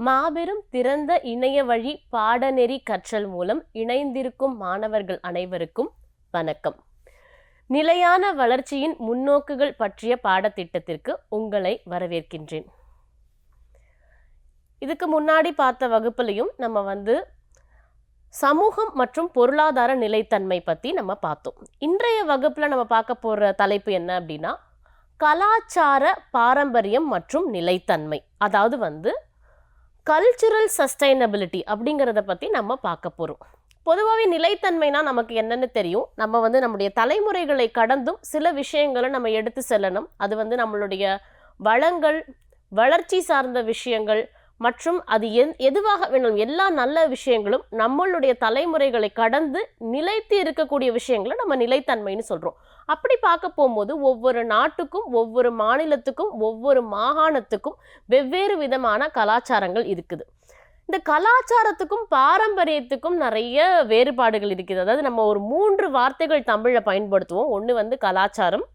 மாபெரும் திறந்த இணைய வழி பாடநெறி கற்றல் மூலம் இணைந்திருக்கும் மாணவர்கள் அனைவருக்கும் வணக்கம். நிலையான வளர்ச்சியின் முன்னோக்குகள் பற்றிய பாடத்திட்டத்திற்கு உங்களை வரவேற்கின்றேன். இதுக்கு முன்னாடி பார்த்த வகுப்புலையும் நம்ம சமூகம் மற்றும் பொருளாதார நிலைத்தன்மை பற்றி நம்ம பார்த்தோம். இன்றைய வகுப்பில் நம்ம பார்க்க போகிற தலைப்பு என்ன அப்படின்னா, கலாச்சார பாரம்பரியம் மற்றும் நிலைத்தன்மை, அதாவது கல்ச்சுரல் சஸ்டைனபிலிட்டி அப்படிங்கிறத பற்றி நம்ம பார்க்க போகிறோம். பொதுவாகவே நிலைத்தன்மைனா நமக்கு என்னென்னு தெரியும். நம்ம நம்முடைய தலைமுறைகளை கடந்தும் சில விஷயங்களை நம்ம எடுத்து செல்லணும். அது நம்மளுடைய வளங்கள், வளர்ச்சி சார்ந்த விஷயங்கள் மற்றும் அது எதுவாக வேணும், எல்லா நல்ல விஷயங்களும் நம்மளுடைய தலைமுறைகளை கடந்து நிலைத்து இருக்கக்கூடிய விஷயங்களை நம்ம நிலைத்தன்மைன்னு சொல்கிறோம். அப்படி பார்க்க போகும்போது ஒவ்வொரு நாட்டுக்கும், ஒவ்வொரு மாநிலத்துக்கும், ஒவ்வொரு மாகாணத்துக்கும் வெவ்வேறு விதமான கலாச்சாரங்கள் இருக்குது. இந்த கலாச்சாரத்துக்கும் பாரம்பரியத்துக்கும் நிறைய வேறுபாடுகள் இருக்குது. அதாவது நம்ம ஒரு 3 வார்த்தைகள் தமிழில் பயன்படுத்துவோம். ஒன்று கலாச்சாரம்,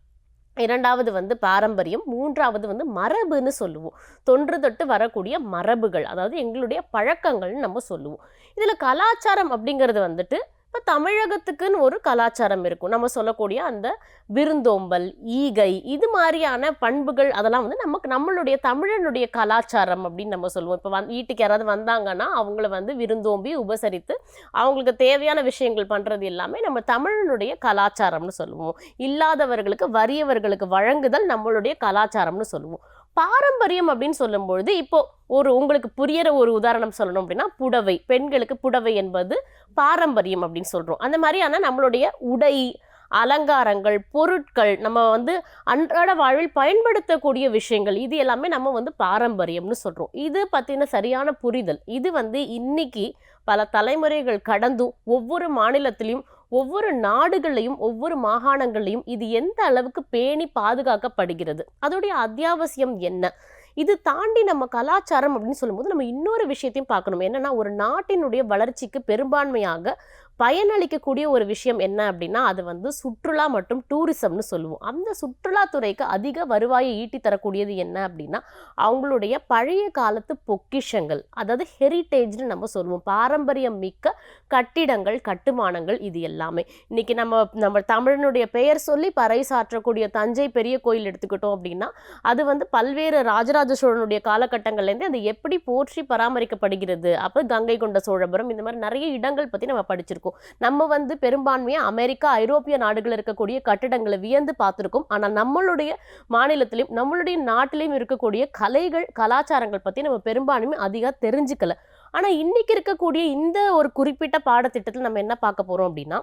இரண்டாவது பாரம்பரியம், மூன்றாவது மரபுன்னு சொல்லுவோம். தொன்று தொட்டு வரக்கூடிய மரபுகள், அதாவது எங்களுடைய பழக்கங்கள்னு நம்ம சொல்லுவோம். இதில் கலாச்சாரம் அப்படிங்கிறது இப்போ தமிழகத்துக்குன்னு ஒரு கலாச்சாரம் இருக்கும். நம்ம சொல்லக்கூடிய அந்த விருந்தோம்பல், ஈகை, இது மாதிரியான பண்புகள் அதெல்லாம் நம்மளுடைய தமிழனுடைய கலாச்சாரம் அப்படின்னு நம்ம சொல்லுவோம். இப்போ வீட்டுக்கு யாராவது வந்தாங்கன்னா அவங்கள விருந்தோம்பி உபசரித்து அவங்களுக்கு தேவையான விஷயங்கள் பண்ணுறது எல்லாமே நம்ம தமிழனுடைய கலாச்சாரம்னு சொல்லுவோம். இல்லாதவர்களுக்கு, வறியவர்களுக்கு வழங்குதல் நம்மளுடைய கலாச்சாரம்னு சொல்லுவோம். பாரம்பரியம் அப்படின்னு சொல்லும்பொழுது இப்போ உங்களுக்கு புரியற ஒரு உதாரணம் சொல்லணும் அப்படின்னா, புடவை, பெண்களுக்கு புடவை என்பது பாரம்பரியம் அப்படின்னு சொல்றோம். அந்த மாதிரியான நம்மளுடைய உடை, அலங்காரங்கள், பொருட்கள், நம்ம அன்றாட வாழ்வில் பயன்படுத்தக்கூடிய விஷயங்கள், இது எல்லாமே நம்ம பாரம்பரியம்னு சொல்றோம். இது பத்தின சரியான புரிதல் இது இன்னைக்கு பல தலைமுறைகள் கடந்தும் ஒவ்வொரு மாநிலத்திலையும், ஒவ்வொரு நாடுகளையும், ஒவ்வொரு மாகாணங்களையும் இது எந்த அளவுக்கு பேணி பாதுகாக்கப்படுகிறது, அதோடைய அத்தியாவசியம் என்ன, இது தாண்டி நம்ம கலாச்சாரம் அப்படின்னு சொல்லும்போது நம்ம இன்னொரு விஷயத்தையும் பார்க்கணும். என்னன்னா, ஒரு நாட்டினுடைய வளர்ச்சிக்கு பெரும்பான்மையாக பயனளிக்கக்கூடிய ஒரு விஷயம் என்ன அப்படின்னா, அது சுற்றுலா மற்றும் டூரிசம்னு சொல்லுவோம். அந்த சுற்றுலாத்துறைக்கு அதிக வருவாயை ஈட்டி தரக்கூடியது என்ன அப்படின்னா, அவங்களுடைய பழைய காலத்து பொக்கிஷங்கள், அதாவது ஹெரிட்டேஜ்னு நம்ம சொல்லுவோம். பாரம்பரியம் மிக்க கட்டிடங்கள், கட்டுமானங்கள், இது எல்லாமே இன்னைக்கு நம்ம தமிழனுடைய பெயர் சொல்லி பறைசாற்றக்கூடிய தஞ்சை பெரிய கோயில் எடுத்துக்கிட்டோம் அப்படின்னா, அது பல்வேறு ராஜராஜ சோழனுடைய காலகட்டங்கள்லேருந்து அது எப்படி போற்றி பராமரிக்கப்படுகிறது. அப்போ கங்கை கொண்ட சோழபுரம், இந்த மாதிரி நிறைய இடங்கள் பற்றி நம்ம படிச்சிருக்கோம். நம்ம பெரும்பான்மையாக அமெரிக்கா, ஐரோப்பிய நாடுகள் இருக்கக்கூடிய கட்டிடங்களை வியந்து பார்த்துருக்கோம். ஆனால் நம்மளுடைய மாநிலத்திலையும் நம்மளுடைய நாட்டிலையும் இருக்கக்கூடிய கலைகள், கலாச்சாரங்கள் பற்றி நம்ம பெரும்பான்மை அதிகம் தெரிஞ்சுக்கல. ஆனால் இன்னைக்கு இருக்கக்கூடிய இந்த ஒரு குறிப்பிட்ட பாடத்திட்டத்தில் நம்ம என்ன பார்க்க போகிறோம் அப்படின்னா,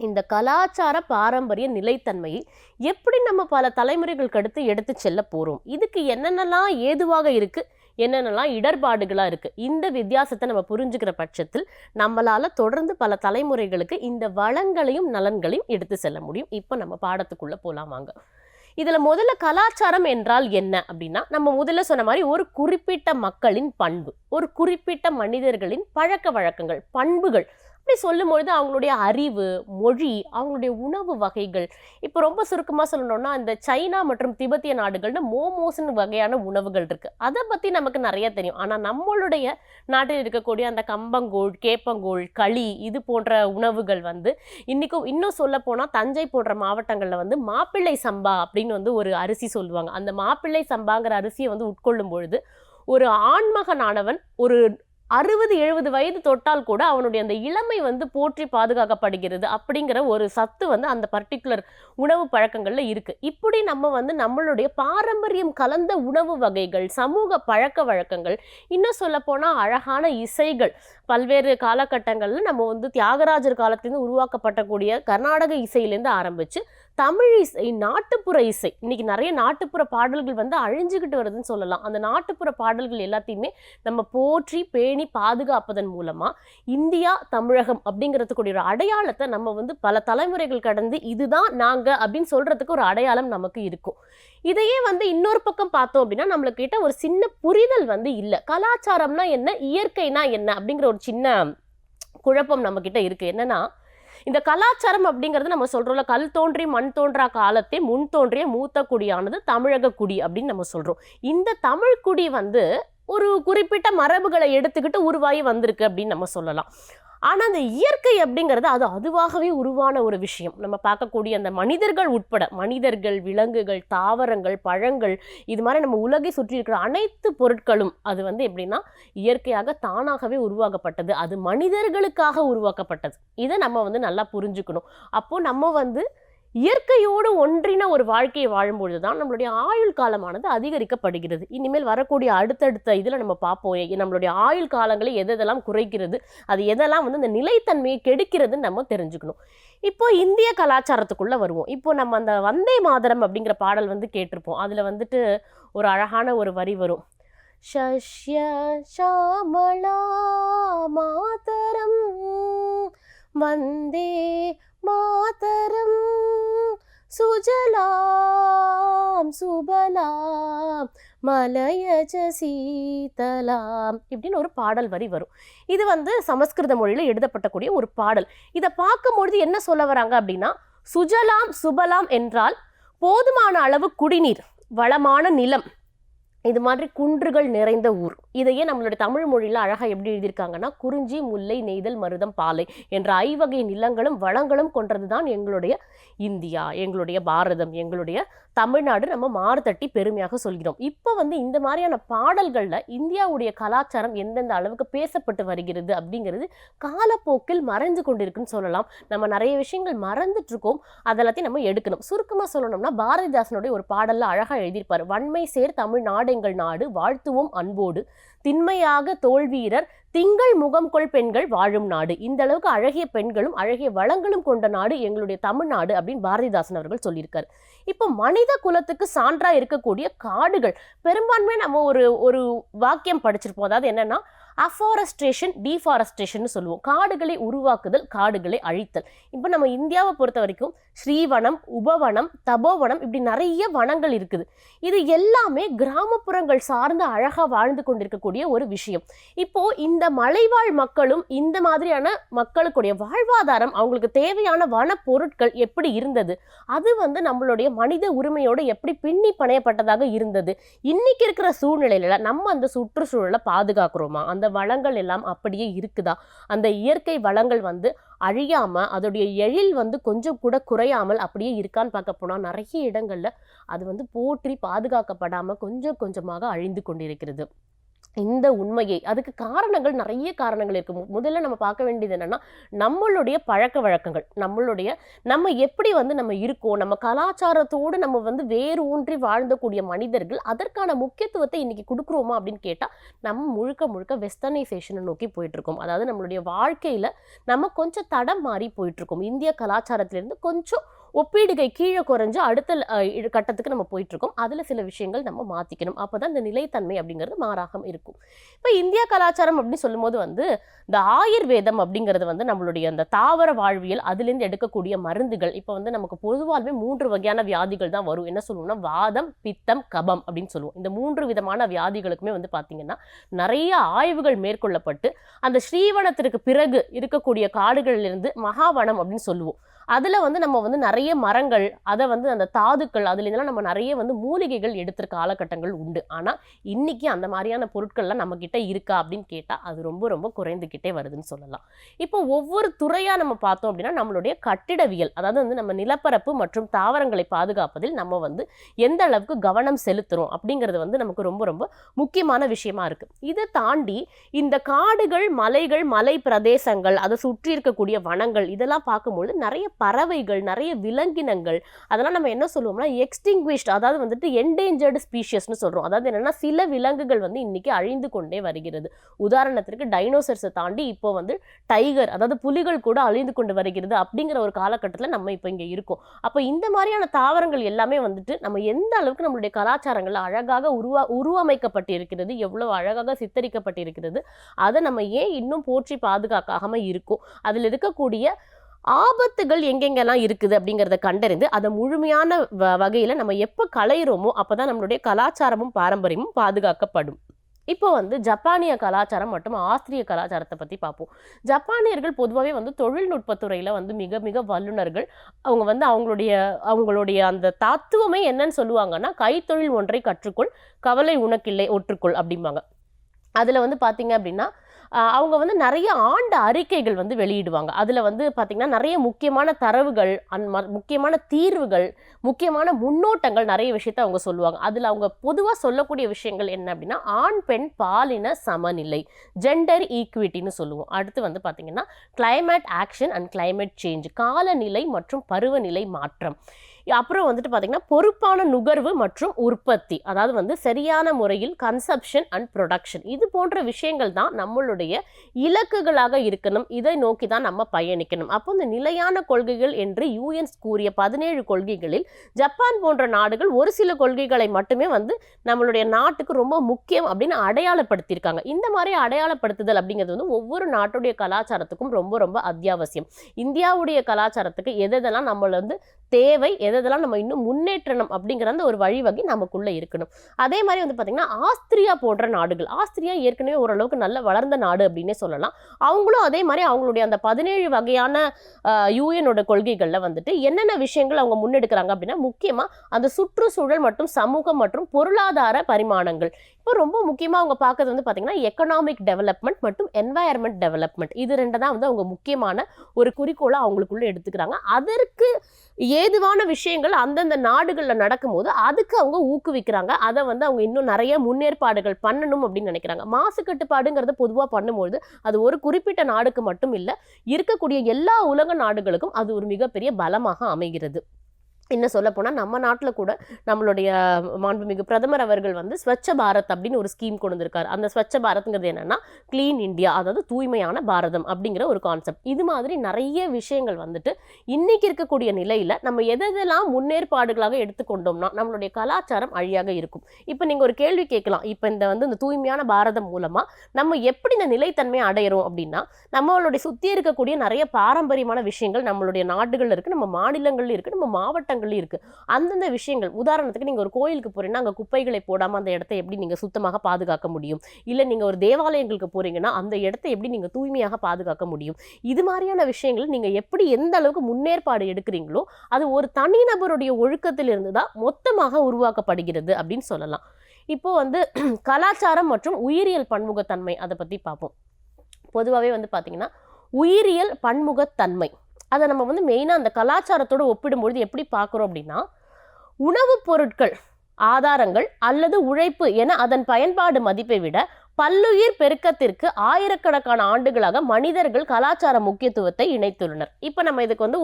இந்த கலாச்சார பாரம்பரிய நிலைத்தன்மையை எப்படி நம்ம பல தலைமுறைகளுக்கு அடுத்து எடுத்து செல்ல போகிறோம், இதுக்கு என்னென்னலாம் ஏதுவாக இருக்குது, என்னென்னலாம் இடர்பாடுகளாக இருக்குது, இந்த வித்தியாசத்தை நம்ம புரிஞ்சுக்கிற பட்சத்தில் நம்மளால் தொடர்ந்து பல தலைமுறைகளுக்கு இந்த வளங்களையும் நலன்களையும் எடுத்து செல்ல முடியும். இப்போ நம்ம பாடத்துக்குள்ளே போகலாமாங்க. இதில் முதல்ல கலாச்சாரம் என்றால் என்ன அப்படின்னா, நம்ம முதல்ல சொன்ன மாதிரி ஒரு குறிப்பிட்ட மக்களின் பண்பு, ஒரு குறிப்பிட்ட மனிதர்களின் பழக்க வழக்கங்கள், பண்புகள். அப்படி சொல்லும்பொழுது அவங்களுடைய அறிவு, மொழி, அவங்களுடைய உணவு வகைகள். இப்போ ரொம்ப சுருக்கமாக சொல்லணும்னா, இந்த சைனா மற்றும் திபெத்திய நாடுகள்னு மோமோஸ்ன்னு வகையான உணவுகள் இருக்குது. அதை பற்றி நமக்கு நிறைய தெரியும். ஆனால் நம்மளுடைய நாட்டில் இருக்கக்கூடிய அந்த கம்பங்கூழ், கேப்பங்கூழ், களி, இது போன்ற உணவுகள் இன்றைக்கும் இன்னும் சொல்ல போனால் தஞ்சை போன்ற மாவட்டங்களில் மாப்பிள்ளை சம்பா அப்படின்னு ஒரு அரிசி சொல்லுவாங்க. அந்த மாப்பிள்ளை சம்பாங்கிற அரிசியை உட்கொள்ளும் பொழுது ஒரு ஆண்மகனானவன் ஒரு 60-70 வயது தொட்டால் கூட அவனுடைய அந்த இளமை வந்து போற்றி பாதுகாக்கப்படுகிறது அப்படிங்கிற ஒரு சத்து வந்து அந்த பர்டிகுலர் உணவு பழக்கங்கள்ல இருக்கு. இப்படி நம்ம வந்து நம்மளுடைய பாரம்பரியம் கலந்த உணவு வகைகள், சமூக பழக்க வழக்கங்கள், இன்னும் சொல்ல போனா அழகான இசைகள், பல்வேறு காலகட்டங்கள்ல நம்ம வந்து தியாகராஜர் காலத்திலிருந்து உருவாக்கப்பட்டக்கூடிய கர்நாடக இசையிலேருந்து ஆரம்பிச்சு தமிழ் இசை, நாட்டுப்புற இசை, இன்னைக்கு நிறைய நாட்டுப்புற பாடல்கள் வந்து அழிஞ்சுக்கிட்டு வருதுன்னு சொல்லலாம். அந்த நாட்டுப்புற பாடல்கள் எல்லாத்தையுமே நம்ம போற்றி பேணி பாதுகாப்பதன் மூலமா இந்தியா தமிழகம் அப்படிங்கிறதுக்குரிய ஒரு அடையாளத்தை நம்ம வந்து பல தலைமுறைகள் கடந்து இதுதான் நாங்க அப்படின்னு சொல்றதுக்கு ஒரு அடையாளம் நமக்கு இருக்கும். இதையே வந்து இன்னொரு பக்கம் பார்த்தோம் அப்படின்னா நம்மளுக்கு கிட்ட ஒரு சின்ன புரிதல் வந்து இல்லை. கலாச்சாரம்னா என்ன, இயற்கைனா என்ன அப்படிங்கிற ஒரு சின்ன குழப்பம் நம்ம கிட்ட இருக்கு. என்னன்னா, இந்த கலாச்சாரம் அப்படிங்கிறது நம்ம சொல்றோம்ல, கல் தோன்றி மண் தோன்றா காலத்தே முன் தோன்றிய மூத்த குடியானது தமிழக குடி அப்படின்னு நம்ம சொல்றோம். இந்த தமிழ் குடி வந்து ஒரு குறிப்பிட்ட மரபுகளை எடுத்துக்கிட்டு உருவாகி வந்திருக்கு அப்படின்னு நம்ம சொல்லலாம். ஆனா அந்த இயற்கை அப்படிங்கிறது அது அதுவாகவே உருவான ஒரு விஷயம். நம்ம பார்க்கக்கூடிய அந்த மனிதர்கள் உட்பட, மனிதர்கள், விலங்குகள், தாவரங்கள், பழங்கள், இது மாதிரி நம்ம உலகை சுற்றி இருக்கிற அனைத்து பொருட்களும் அது வந்து எப்படின்னா இயற்கையாக தானாகவே உருவாக்கப்பட்டது. அது மனிதர்களுக்காக உருவாக்கப்பட்டது. இதை நம்ம வந்து நல்லா புரிஞ்சுக்கணும். அப்போ நம்ம வந்து இயற்கையோடு ஒன்றின ஒரு வாழ்க்கையை வாழும்பொழுதுதான் நம்மளுடைய ஆயுள் காலமானது அதிகரிக்கப்படுகிறது. இனிமேல் வரக்கூடிய அடுத்தடுத்த இதில் நம்ம பார்ப்போம் நம்மளுடைய ஆயுள் காலங்களை எதெல்லாம் குறைக்கிறது, அது எதெல்லாம் வந்து அந்த நிலைத்தன்மையை கெடுக்கிறதுன்னு நம்ம தெரிஞ்சுக்கணும். இப்போ இந்திய கலாச்சாரத்துக்குள்ள வருவோம். இப்போ நம்ம அந்த வந்தே மாதரம் அப்படிங்கிற பாடல் வந்து கேட்டிருப்போம். அதில் வந்துட்டு ஒரு அழகான ஒரு வரி வரும். ஷஷ்ய ஷாமளா மாதரம் வந்தே மாதரம் சுஜலாம் சுபலாம் மலயஜ சீதலாம் இப்படின்னு ஒரு பாடல் வரி வரும். இது வந்து சமஸ்கிருத மொழியில் எழுதப்பட்டக்கூடிய ஒரு பாடல். இதை பார்க்கும்பொழுது என்ன சொல்ல வராங்க அப்படின்னா, சுஜலாம் சுபலாம் என்றால் போதுமான அளவு குடிநீர், வளமான நிலம், இது மாதிரி குன்றுகள் நிறைந்த ஊர். இதையே நம்மளுடைய தமிழ் மொழியில் அழகாக எப்படி எழுதியிருக்காங்கன்னா, குறிஞ்சி, முல்லை, நெய்தல், மருதம், பாலை என்ற 5 வகை நிலங்களும் வளங்களும் கொண்டது தான் எங்களுடைய இந்தியா, எங்களுடைய பாரதம், எங்களுடைய தமிழ்நாடு. நம்ம மாறுதட்டி பெருமையாக சொல்கிறோம். இப்போ வந்து இந்த மாதிரியான பாடல்களில் இந்தியாவுடைய கலாச்சாரம் எந்தெந்த அளவுக்கு பேசப்பட்டு வருகிறது அப்படிங்கிறது காலப்போக்கில் மறைஞ்சு கொண்டிருக்குன்னு சொல்லலாம். நம்ம நிறைய விஷயங்கள் மறந்துட்டு இருக்கோம், அதெல்லாத்தையும் நம்ம எடுக்கணும். சுருக்கமாக சொல்லணும்னா, பாரதிதாசனுடைய ஒரு பாடலில் அழகாக எழுதியிருப்பார். வன்மை சேர் தமிழ்நாடு எங்கள் நாடு, வாழ்த்துவோம் அன்போடு, திண்மையாக தோல்வீரர், திங்கள் முகம் கொள் பெண்கள் வாழும் நாடு. இந்த அளவுக்கு அழகிய பெண்களும் அழகிய வளங்களும் கொண்ட நாடு எங்களுடைய தமிழ்நாடு அப்படின்னு பாரதிதாசன் அவர்கள் சொல்லியிருக்காரு. இப்போ மனித குலத்துக்கு சான்றா இருக்கக்கூடிய காடுகள், பெரும்பான்மை நம்ம ஒரு வாக்கியம் படிச்சிருப்போம். அதாவது என்னன்னா, அஃபாரஸ்ட்ரேஷன், டீஃபாரஸ்ட்ரேஷன் சொல்லுவோம். காடுகளை உருவாக்குதல், காடுகளை அழித்தல். இப்போ நம்ம இந்தியாவை பொறுத்த வரைக்கும் ஸ்ரீவனம், உபவனம், தபோவனம், இப்படி நிறைய வனங்கள் இருக்குது. இது எல்லாமே கிராமப்புறங்கள் சார்ந்து அழகா வாழ்ந்து கொண்டிருக்கக்கூடிய ஒரு விஷயம். இப்போ இந்த மலைவாழ் மக்களும் இந்த மாதிரியான மக்களுக்குடைய வாழ்வாதாரம், அவங்களுக்கு தேவையான வன பொருட்கள் எப்படி இருந்தது, அது வந்து நம்மளுடைய மனித உரிமையோடு எப்படி பின்னி பணையப்பட்டதாக இருந்தது. இன்னைக்கு இருக்கிற சூழ்நிலையில நம்ம அந்த சுற்றுச்சூழலை பாதுகாக்கிறோமா, அந்த வளங்கள் எல்லாம் அப்படியே இருக்குதா, அந்த இயற்கை வளங்கள் வந்து அழியாம அதோடைய எழில் வந்து கொஞ்சம் கூட குறையாமல் அப்படியே இருக்கான்னு பார்க்க போனா நிறைய இடங்கள்ல அது வந்து போற்றி பாதுகாக்கப்படாம கொஞ்சம் கொஞ்சமாக அழிந்து கொண்டிருக்கிறது. இந்த உண்மையை, அதுக்கு காரணங்கள், நிறைய காரணங்கள் இருக்கு. முதல்ல நம்ம பார்க்க வேண்டியது என்னன்னா, நம்மளுடைய பழக்க வழக்கங்கள், நம்ம எப்படி வந்து நம்ம இருக்கோம், நம்ம கலாச்சாரத்தோடு நம்ம வந்து வேறு ஊன்றி வாழ்ந்தக்கூடிய மனிதர்கள் அதற்கான முக்கியத்துவத்தை இன்னைக்கு கொடுக்குறோமா அப்படின்னு கேட்டா, நம்ம முழுக்க முழுக்க வெஸ்டர்னைசேஷனை நோக்கி போயிட்டு இருக்கோம். அதாவது நம்மளுடைய வாழ்க்கையில நம்ம கொஞ்சம் தடம் மாறி போயிட்டு இருக்கோம். இந்திய கலாச்சாரத்திலிருந்து கொஞ்சம் ஒப்பீடுகை கீழே குறைஞ்சு அடுத்த கட்டத்துக்கு நம்ம போயிட்டு இருக்கோம். அதுல சில விஷயங்கள் நம்ம மாத்திக்கணும். அப்பதான் இந்த நிலைத்தன்மை அப்படிங்கிறது மாறாகம் இருக்கும். இப்ப இந்திய கலாச்சாரம் அப்படின்னு சொல்லும் போது வந்து இந்த ஆயுர்வேதம் அப்படிங்கிறது வந்து நம்மளுடைய அந்த தாவர வாழ்வியல், அதுலேருந்து எடுக்கக்கூடிய மருந்துகள். இப்போ வந்து நமக்கு பொதுவாகவே 3 வகையான வியாதிகள் தான் வரும். என்ன சொல்லுவோம்னா, வாதம், பித்தம், கபம் அப்படின்னு சொல்லுவோம். இந்த 3 விதமான வியாதிகளுக்குமே வந்து பார்த்தீங்கன்னா நிறைய ஆய்வுகள் மேற்கொள்ளப்பட்டு அந்த ஸ்ரீவனத்திற்கு பிறகு இருக்கக்கூடிய காடுகளிலிருந்து மகாவனம் அப்படின்னு சொல்லுவோம். அதில் வந்து நம்ம வந்து நிறைய மரங்கள், அதை வந்து அந்த தாதுக்கள், அதுல இதெல்லாம் நம்ம நிறைய வந்து மூலிகைகள் எடுத்துற காலகட்டங்கள் உண்டு. ஆனால் இன்னைக்கு அந்த மாதிரியான பொருட்கள்லாம் நம்ம கிட்ட இருக்கா அப்படின்னு கேட்டால் அது ரொம்ப ரொம்ப குறைந்துக்கிட்டே வருதுன்னு சொல்லலாம். இப்போ ஒவ்வொரு துறையாக நம்ம பார்த்தோம் அப்படின்னா நம்மளுடைய கட்டிடவியல், அதாவது வந்து நம்ம நிலப்பரப்பு மற்றும் தாவரங்களை பாதுகாப்பதில் நம்ம வந்து எந்த அளவுக்கு கவனம் செலுத்துறோம் அப்படிங்கிறது வந்து நமக்கு ரொம்ப ரொம்ப முக்கியமான விஷயமா இருக்கு. இதை தாண்டி இந்த காடுகள், மலைகள், மலை பிரதேசங்கள், அதை சுற்றி இருக்கக்கூடிய வனங்கள், இதெல்லாம் பார்க்கும்பொழுது நிறைய பறவைகள், நிறைய விலங்கினங்கள், அதெல்லாம் நம்ம என்ன சொல்லுவோம்னா எக்ஸ்டிங்விஷ்ட், அதாவது வந்துட்டு என்டேஞ்சர்டு ஸ்பீஷியஸ்னு சொல்றோம். அதாவது என்னன்னா சில விலங்குகள் வந்து இன்னைக்கு அழிந்து கொண்டே வருகிறது. உதாரணத்திற்கு டைனோசர்ஸை தாண்டி இப்போ வந்து டைகர், அதாவது புலிகள் கூட அழிந்து கொண்டு வருகிறது அப்படிங்கிற ஒரு காலகட்டத்தில் நம்ம இப்போ இங்கே இருக்கோம். அப்போ இந்த மாதிரியான தாவரங்கள் எல்லாமே வந்துட்டு நம்ம எந்த அளவுக்கு நம்மளுடைய கலாச்சாரங்கள் அழகாக உருவமைக்கப்பட்டிருக்கிறது, எவ்வளவு அழகாக சித்தரிக்கப்பட்டிருக்கிறது, அதை நம்ம ஏன் இன்னும் போற்றி பாதுகாக்காம இருக்கோம், அதில் இருக்கக்கூடிய ஆபத்துகள் எங்கெங்கெல்லாம் இருக்குது அப்படிங்கிறத கண்டறிந்து அதை முழுமையான வகையில் நம்ம எப்போ களையிறோமோ அப்போதான் நம்மளுடைய கலாச்சாரமும் பாரம்பரியமும் பாதுகாக்கப்படும். இப்போ வந்து ஜப்பானிய கலாச்சாரம் மற்றும் ஆஸ்திரிய கலாச்சாரத்தை பற்றி பார்ப்போம். ஜப்பானியர்கள் பொதுவாகவே வந்து தொழில்நுட்பத்துறையில் வந்து மிக மிக வல்லுநர்கள். அவங்க வந்து அவங்களுடைய அந்த தத்துவமே என்னன்னு சொல்லுவாங்கன்னா, கைத்தொழில் ஒன்றை கற்றுக்கொள், கவலை உனக்கில்லை ஒற்றுக்கொள் அப்படிம்பாங்க. அதில் வந்து பார்த்தீங்க அப்படின்னா அவங்க வந்து நிறைய ஆண்டு அறிக்கைகள் வந்து வெளியிடுவாங்க. அதில் வந்து பார்த்திங்கன்னா நிறைய முக்கியமான தரவுகள், முக்கியமான தீர்வுகள், முக்கியமான முன்னோட்டங்கள், நிறைய விஷயத்த அவங்க சொல்லுவாங்க. அதில் அவங்க பொதுவாக சொல்லக்கூடிய விஷயங்கள் என்ன அப்படின்னா, ஆண் பெண் பாலின சமநிலை, ஜெண்டர் ஈக்விட்டின்னு சொல்லுவோம். அடுத்து வந்து பார்த்திங்கன்னா climate action and climate change, காலநிலை மற்றும் பருவநிலை மாற்றம். அப்புறம் வந்துட்டு பார்த்தீங்கன்னா பொறுப்பான நுகர்வு மற்றும் உற்பத்தி, அதாவது வந்து சரியான முறையில் கன்சப்ஷன் அண்ட் ப்ரொடக்ஷன், இது போன்ற விஷயங்கள் தான் நம்மளுடைய இலக்குகளாக இருக்கணும். இதை நோக்கி தான் நம்ம பயணிக்கணும். அப்போ இந்த நிலையான கொள்கைகள் என்று யூஎன்ஸ் கூறிய 17 கொள்கைகளில் ஜப்பான் போன்ற நாடுகள் ஒரு சில கொள்கைகளை மட்டுமே வந்து நம்மளுடைய நாட்டுக்கு ரொம்ப முக்கியம் அப்படின்னு அடையாளப்படுத்தியிருக்காங்க. இந்த மாதிரி அடையாளப்படுத்துதல் அப்படிங்கிறது வந்து ஒவ்வொரு நாட்டுடைய கலாச்சாரத்துக்கும் ரொம்ப ரொம்ப அத்தியாவசியம். இந்தியாவுடைய கலாச்சாரத்துக்கு எதெல்லாம் நம்மள வந்து தேவை, எதெல்லாம் நம்ம இன்னும் முன்னேற்றணும் அப்படிங்கிற அந்த ஒரு வழிவகை நமக்குள்ள இருக்கணும். அதே மாதிரி வந்து பார்த்தீங்கன்னா ஆஸ்திரியா போன்ற நாடுகள், ஆஸ்திரியா ஏற்கனவே ஓரளவுக்கு நல்ல வளர்ந்த நாடு அப்படின்னே சொல்லலாம். அவங்களும் அதே மாதிரி அவங்களுடைய அந்த 17 வகையான யூஎனோட கொள்கைகளில் வந்துட்டு என்னென்ன விஷயங்கள் அவங்க முன்னெடுக்கிறாங்க அப்படின்னா, முக்கியமாக அந்த சுற்றுச்சூழல் மற்றும் சமூகம் மற்றும் பொருளாதார பரிமாணங்கள். இப்போ ரொம்ப முக்கியமாக அவங்க பார்க்கறது வந்து பார்த்தீங்கன்னா எக்கனாமிக் டெவலப்மெண்ட் மற்றும் என்வாயர்மெண்ட் டெவலப்மெண்ட், இது ரெண்டு தான் வந்து அவங்க முக்கியமான ஒரு குறிக்கோளாக அவங்களுக்குள்ள எடுத்துக்கிறாங்க. அதற்கு ஏதுவான விஷயங்கள் அந்தந்த நாடுகளில் நடக்கும்போது அதுக்கு அவங்க ஊக்குவிக்கிறாங்க. அதை வந்து அவங்க இன்னும் நிறைய முன்னேற்பாடுகள் பண்ணணும் அப்படின்னு நினைக்கிறாங்க. மாசு கட்டுப்பாடுங்கிறத பொதுவாக பண்ணும்போது அது ஒரு குறிப்பிட்ட நாடுக்கு மட்டும் இல்லை, இருக்கக்கூடிய எல்லா உலக நாடுகளுக்கும் அது ஒரு மிகப்பெரிய பலமாக அமைகிறது. இன்னும் சொல்ல போனால் நம்ம நாட்டில் கூட நம்மளுடைய மாண்புமிகு பிரதமர் அவர்கள் வந்து ஸ்வச்ச பாரத் அப்படின்னு ஒரு ஸ்கீம் கொண்டு வந்திருக்காரு. அந்த ஸ்வச்ச பாரத்ங்கிறது என்னன்னா கிளீன் இந்தியா, அதாவது தூய்மையான பாரதம் அப்படிங்கிற ஒரு கான்செப்ட். இது மாதிரி நிறைய விஷயங்கள் வந்துட்டு இன்னைக்கு இருக்கக்கூடிய நிலையில் நம்ம எதெல்லாம் முன்னேற்பாடுகளாக எடுத்துக்கொண்டோம்னா நம்மளுடைய கலாச்சாரம் அழியாக இருக்கும். இப்போ நீங்கள் ஒரு கேள்வி கேட்கலாம், இப்போ இந்த தூய்மையான பாரதம் மூலமாக நம்ம எப்படி இந்த நிலைத்தன்மையை அடையிறோம் அப்படின்னா, நம்மளுடைய சுற்றி இருக்கக்கூடிய நிறைய பாரம்பரியமான விஷயங்கள் நம்மளுடைய நாடுகளில் இருக்குது, நம்ம மாநிலங்களில் இருக்குது, நம்ம மாவட்டங்கள் இருக்கு. அந்தந்த விஷயங்கள், உதாரணத்துக்கு நீங்க ஒரு கோயிலுக்கு போறீங்கன்னா அங்க குப்பைகளை போடாம அந்த இடத்தை எப்படி நீங்க சுத்தமாக பாதுகாக்க முடியும், இல்ல நீங்க ஒரு தேவாலயங்களுக்கு போறீங்கன்னா அந்த இடத்தை எப்படி நீங்க தூய்மையாக பாதுகாக்க முடியும், இது மாதிரியான விஷயங்கள் நீங்க எப்படி எந்த அளவுக்கு முன்னேற்பாடு எடுக்கிறீங்களோ அது ஒரு தனிநபருடைய ஒழுக்கத்திலிருந்து தான் மொத்தமாக உருவாக்கப்படுகிறது அப்படின்னு சொல்லலாம். இப்போ வந்து கலாச்சாரம் மற்றும் உயிரியல் பன்முகத்தன்மை அதை பத்தி பார்ப்போம். பொதுவாகவே வந்து பாத்தீங்கன்னா உயிரியல் பன்முகத்தன்மை அதை நம்ம வந்து மெயினாக அந்த கலாச்சாரத்தோடு ஒப்பிடும்பொழுது எப்படி பார்க்குறோம் அப்படின்னா, உணவுப் பொருட்கள், ஆதாரங்கள் அல்லது உழைப்பு என அதன் பயன்பாடு மதிப்பை விட பல்லுயிர் பெருக்கத்திற்கு ஆயிரக்கணக்கான ஆண்டுகளாக மனிதர்கள் கலாச்சார முக்கியத்துவத்தை இணைத்துள்ளனர். இப்போ நம்ம இதுக்கு வந்து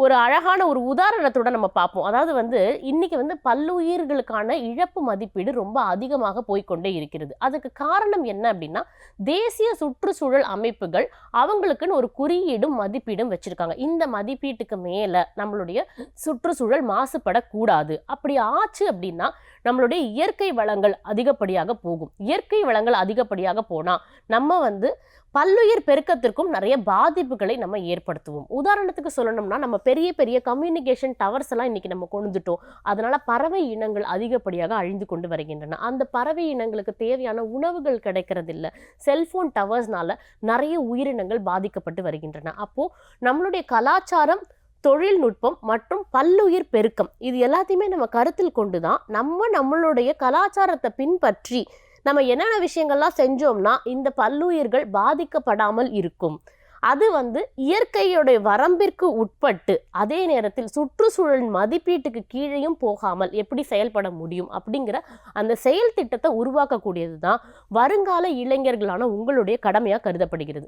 ஒரு அழகான ஒரு உதாரணத்துடன் நம்ம பார்ப்போம். அதாவது வந்து இன்னைக்கு வந்து பல்லுயிர்களுக்கான இழப்பு மதிப்பீடு ரொம்ப அதிகமாக போய்கொண்டே இருக்கிறது. அதுக்கு காரணம் என்ன அப்படின்னா, தேசிய சுற்றுச்சூழல் அமைப்புகள் அவங்களுக்குன்னு ஒரு குறியீடும் மதிப்பீடும் வச்சிருக்காங்க. இந்த மதிப்பீட்டுக்கு மேலே நம்மளுடைய சுற்றுச்சூழல் மாசுபடக்கூடாது. அப்படி ஆச்சு அப்படின்னா நம்மளுடைய இயற்கை வளங்கள் அதிகப்படியாக போகும். இயற்கை வளங்கள் அதிகப்படியாக போனால் நம்ம வந்து பல்லுயிர் பெருக்கத்திற்கும் நிறைய பாதிப்புகளை நம்ம ஏற்படுத்துவோம். உதாரணத்துக்கு சொல்லணும்னா, நம்ம பெரிய பெரிய கம்யூனிகேஷன் டவர்ஸ் எல்லாம் இன்னைக்கு நம்ம கொண்டுட்டோம். அதனால பறவை இனங்கள் அதிகப்படியாக அழிந்து கொண்டு வருகின்றன. அந்த பறவை இனங்களுக்கு தேவையான உணவுகள் கிடைக்கிறதில்ல. செல்போன் டவர்ஸ்னால நிறைய உயிரினங்கள் பாதிக்கப்பட்டு வருகின்றன. அப்போ நம்மளுடைய கலாச்சாரம் தொழில்நுட்பம் மற்றும் பல்லுயிர் பெருக்கம் இது எல்லாத்தையுமே நம்ம கருத்தில் கொண்டு தான் நம்மளுடைய கலாச்சாரத்தை பின்பற்றி நம்ம என்னென்ன விஷயங்கள்லாம் செஞ்சோம்னா இந்த பல்லுயிர்கள் பாதிக்கப்படாமல் இருக்கும். அது இயற்கையோடைய வரம்பிற்கு உட்பட்டு அதே நேரத்தில் சுற்றுச்சூழல் மதிப்பீட்டுக்கு கீழேயும் போகாமல் எப்படி செயல்பட முடியும் அப்படிங்கிற அந்த செயல் திட்டத்தை உருவாக்கக்கூடியது தான் வருங்கால இளைஞர்களான உங்களுடைய கடமையாக கருதப்படுகிறது.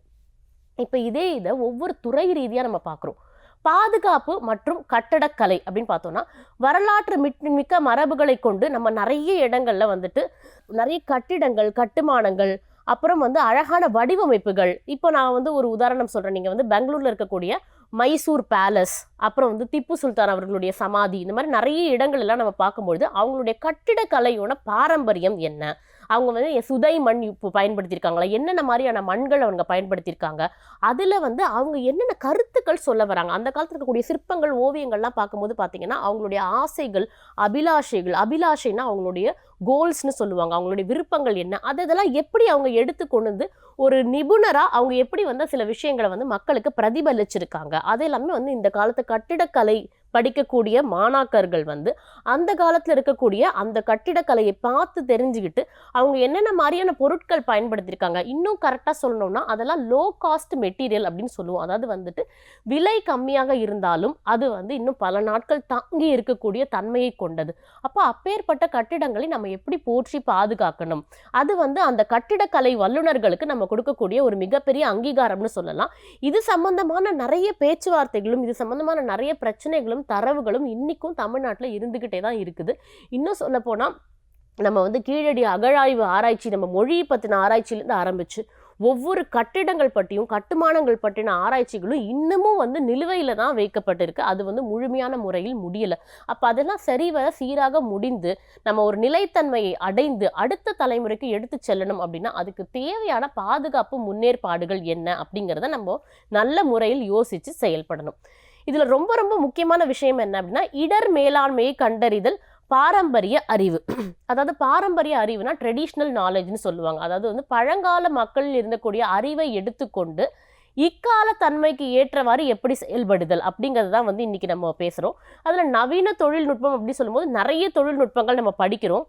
இப்போ இதை ஒவ்வொரு துறை ரீதியாக நம்ம பார்க்குறோம். பாதுகாப்பு மற்றும் கட்டடக்கலை அப்படின்னு பார்த்தோம்னா வரலாற்று மிக்க மரபுகளை கொண்டு நம்ம நிறைய இடங்கள்ல நிறைய கட்டிடங்கள் கட்டுமானங்கள் அப்புறம் அழகான வடிவமைப்புகள். இப்போ நான் ஒரு உதாரணம் சொல்றேன். நீங்க பெங்களூர்ல இருக்கக்கூடிய மைசூர் பேலஸ், அப்புறம் திப்பு சுல்தான் அவர்களுடைய சமாதி, இந்த மாதிரி நிறைய இடங்கள் எல்லாம் நம்ம பார்க்கும்பொழுது அவங்களுடைய கட்டிடக்கலையோட பாரம்பரியம் என்ன, அவங்க சுதை மண் இப்போ பயன்படுத்தியிருக்காங்களா, என்னென்ன மாதிரியான மண்கள் அவங்க பயன்படுத்தியிருக்காங்க, அதில் அவங்க என்னென்ன கருத்துக்கள் சொல்ல வராங்க. அந்த காலத்தில் இருக்கக்கூடிய சிற்பங்கள் ஓவியங்கள்லாம் பார்க்கும்போது பார்த்தீங்கன்னா அவங்களுடைய ஆசைகள் அபிலாஷைன்னா அவங்களுடைய கோல்ஸ்னு சொல்லுவாங்க, அவங்களுடைய விருப்பங்கள் என்ன, அதெல்லாம் எப்படி அவங்க எடுத்து கொண்டு ஒரு நிபுணராக அவங்க எப்படி சில விஷயங்களை மக்களுக்கு பிரதிபலிச்சிருக்காங்க. அது எல்லாமே இந்த காலத்து கட்டிடக்கலை படிக்கக்கூடிய மாணாக்கர்கள் அந்த காலத்தில் இருக்கக்கூடிய அந்த கட்டிடக்கலையை பார்த்து தெரிஞ்சுக்கிட்டு அவங்க என்னென்ன மாதிரியான பொருட்கள் பயன்படுத்தியிருக்காங்க. இன்னும் கரெக்டாக சொல்லணும்னா அதெல்லாம் லோ காஸ்ட் மெட்டீரியல் அப்படின்னு சொல்லுவோம். அதாவது விலை கம்மியாக இருந்தாலும் அது இன்னும் பல நாட்கள் தாங்கி இருக்கக்கூடிய தன்மையை கொண்டது. அப்போ அப்பேற்பட்ட கட்டிடங்களை நம்ம எப்படி போற்றி பாதுகாக்கணும், அது அந்த கட்டிடக்கலை வல்லுநர்களுக்கு நம்ம கொடுக்கக்கூடிய ஒரு மிகப்பெரிய அங்கீகாரம்னு சொல்லலாம். இது சம்பந்தமான நிறைய பேச்சுவார்த்தைகளும் இது சம்பந்தமான நிறைய பிரச்சனைகளும் தரவுகளும் இன்னைக்கும் தமிழ்நாட்டில் இருந்துகிட்டே தான் இருக்குது. இன்னும் சொல்ல போனா நம்ம கீழடி அகழாய்வு ஆராய்ச்சி, நம்ம மொழி பத்தின ஆராய்ச்சியிலேருந்து ஆரம்பிச்சு ஒவ்வொரு கட்டிடங்கள் பற்றியும் கட்டுமானங்கள் பற்றின ஆராய்ச்சிகளும் இன்னமும் நிலுவையில தான் வைக்கப்பட்டிருக்கு. அது முழுமையான முறையில் முடியலை. அப்போ அதெல்லாம் சரிவர சீராக முடிந்து நம்ம ஒரு நிலைத்தன்மையை அடைந்து அடுத்த தலைமுறைக்கு எடுத்து செல்லணும் அப்படின்னா அதுக்கு தேவையான பாதுகாப்பு முன்னேற்பாடுகள் என்ன அப்படிங்கிறத நம்ம நல்ல முறையில் யோசித்து செயல்படணும். இதில் ரொம்ப ரொம்ப முக்கியமான விஷயம் என்ன அப்படின்னா இடர் மேலாண்மையை கண்டறிதல் பாரம்பரிய அறிவு. அதாவது பாரம்பரிய அறிவுனா ட்ரெடிஷ்னல் நாலேஜ்னு சொல்லுவாங்க. அதாவது பழங்கால மக்களில் இருந்தக்கூடிய அறிவை எடுத்துக்கொண்டு இக்கால தன்மைக்கு ஏற்றவாறு எப்படி செயல்படுதல் அப்படிங்கிறது தான் இன்னைக்கு நம்ம பேசுகிறோம். அதில் நவீன தொழில்நுட்பம் அப்படின்னு சொல்லும்போது நிறைய தொழில்நுட்பங்கள் நம்ம படிக்கிறோம்.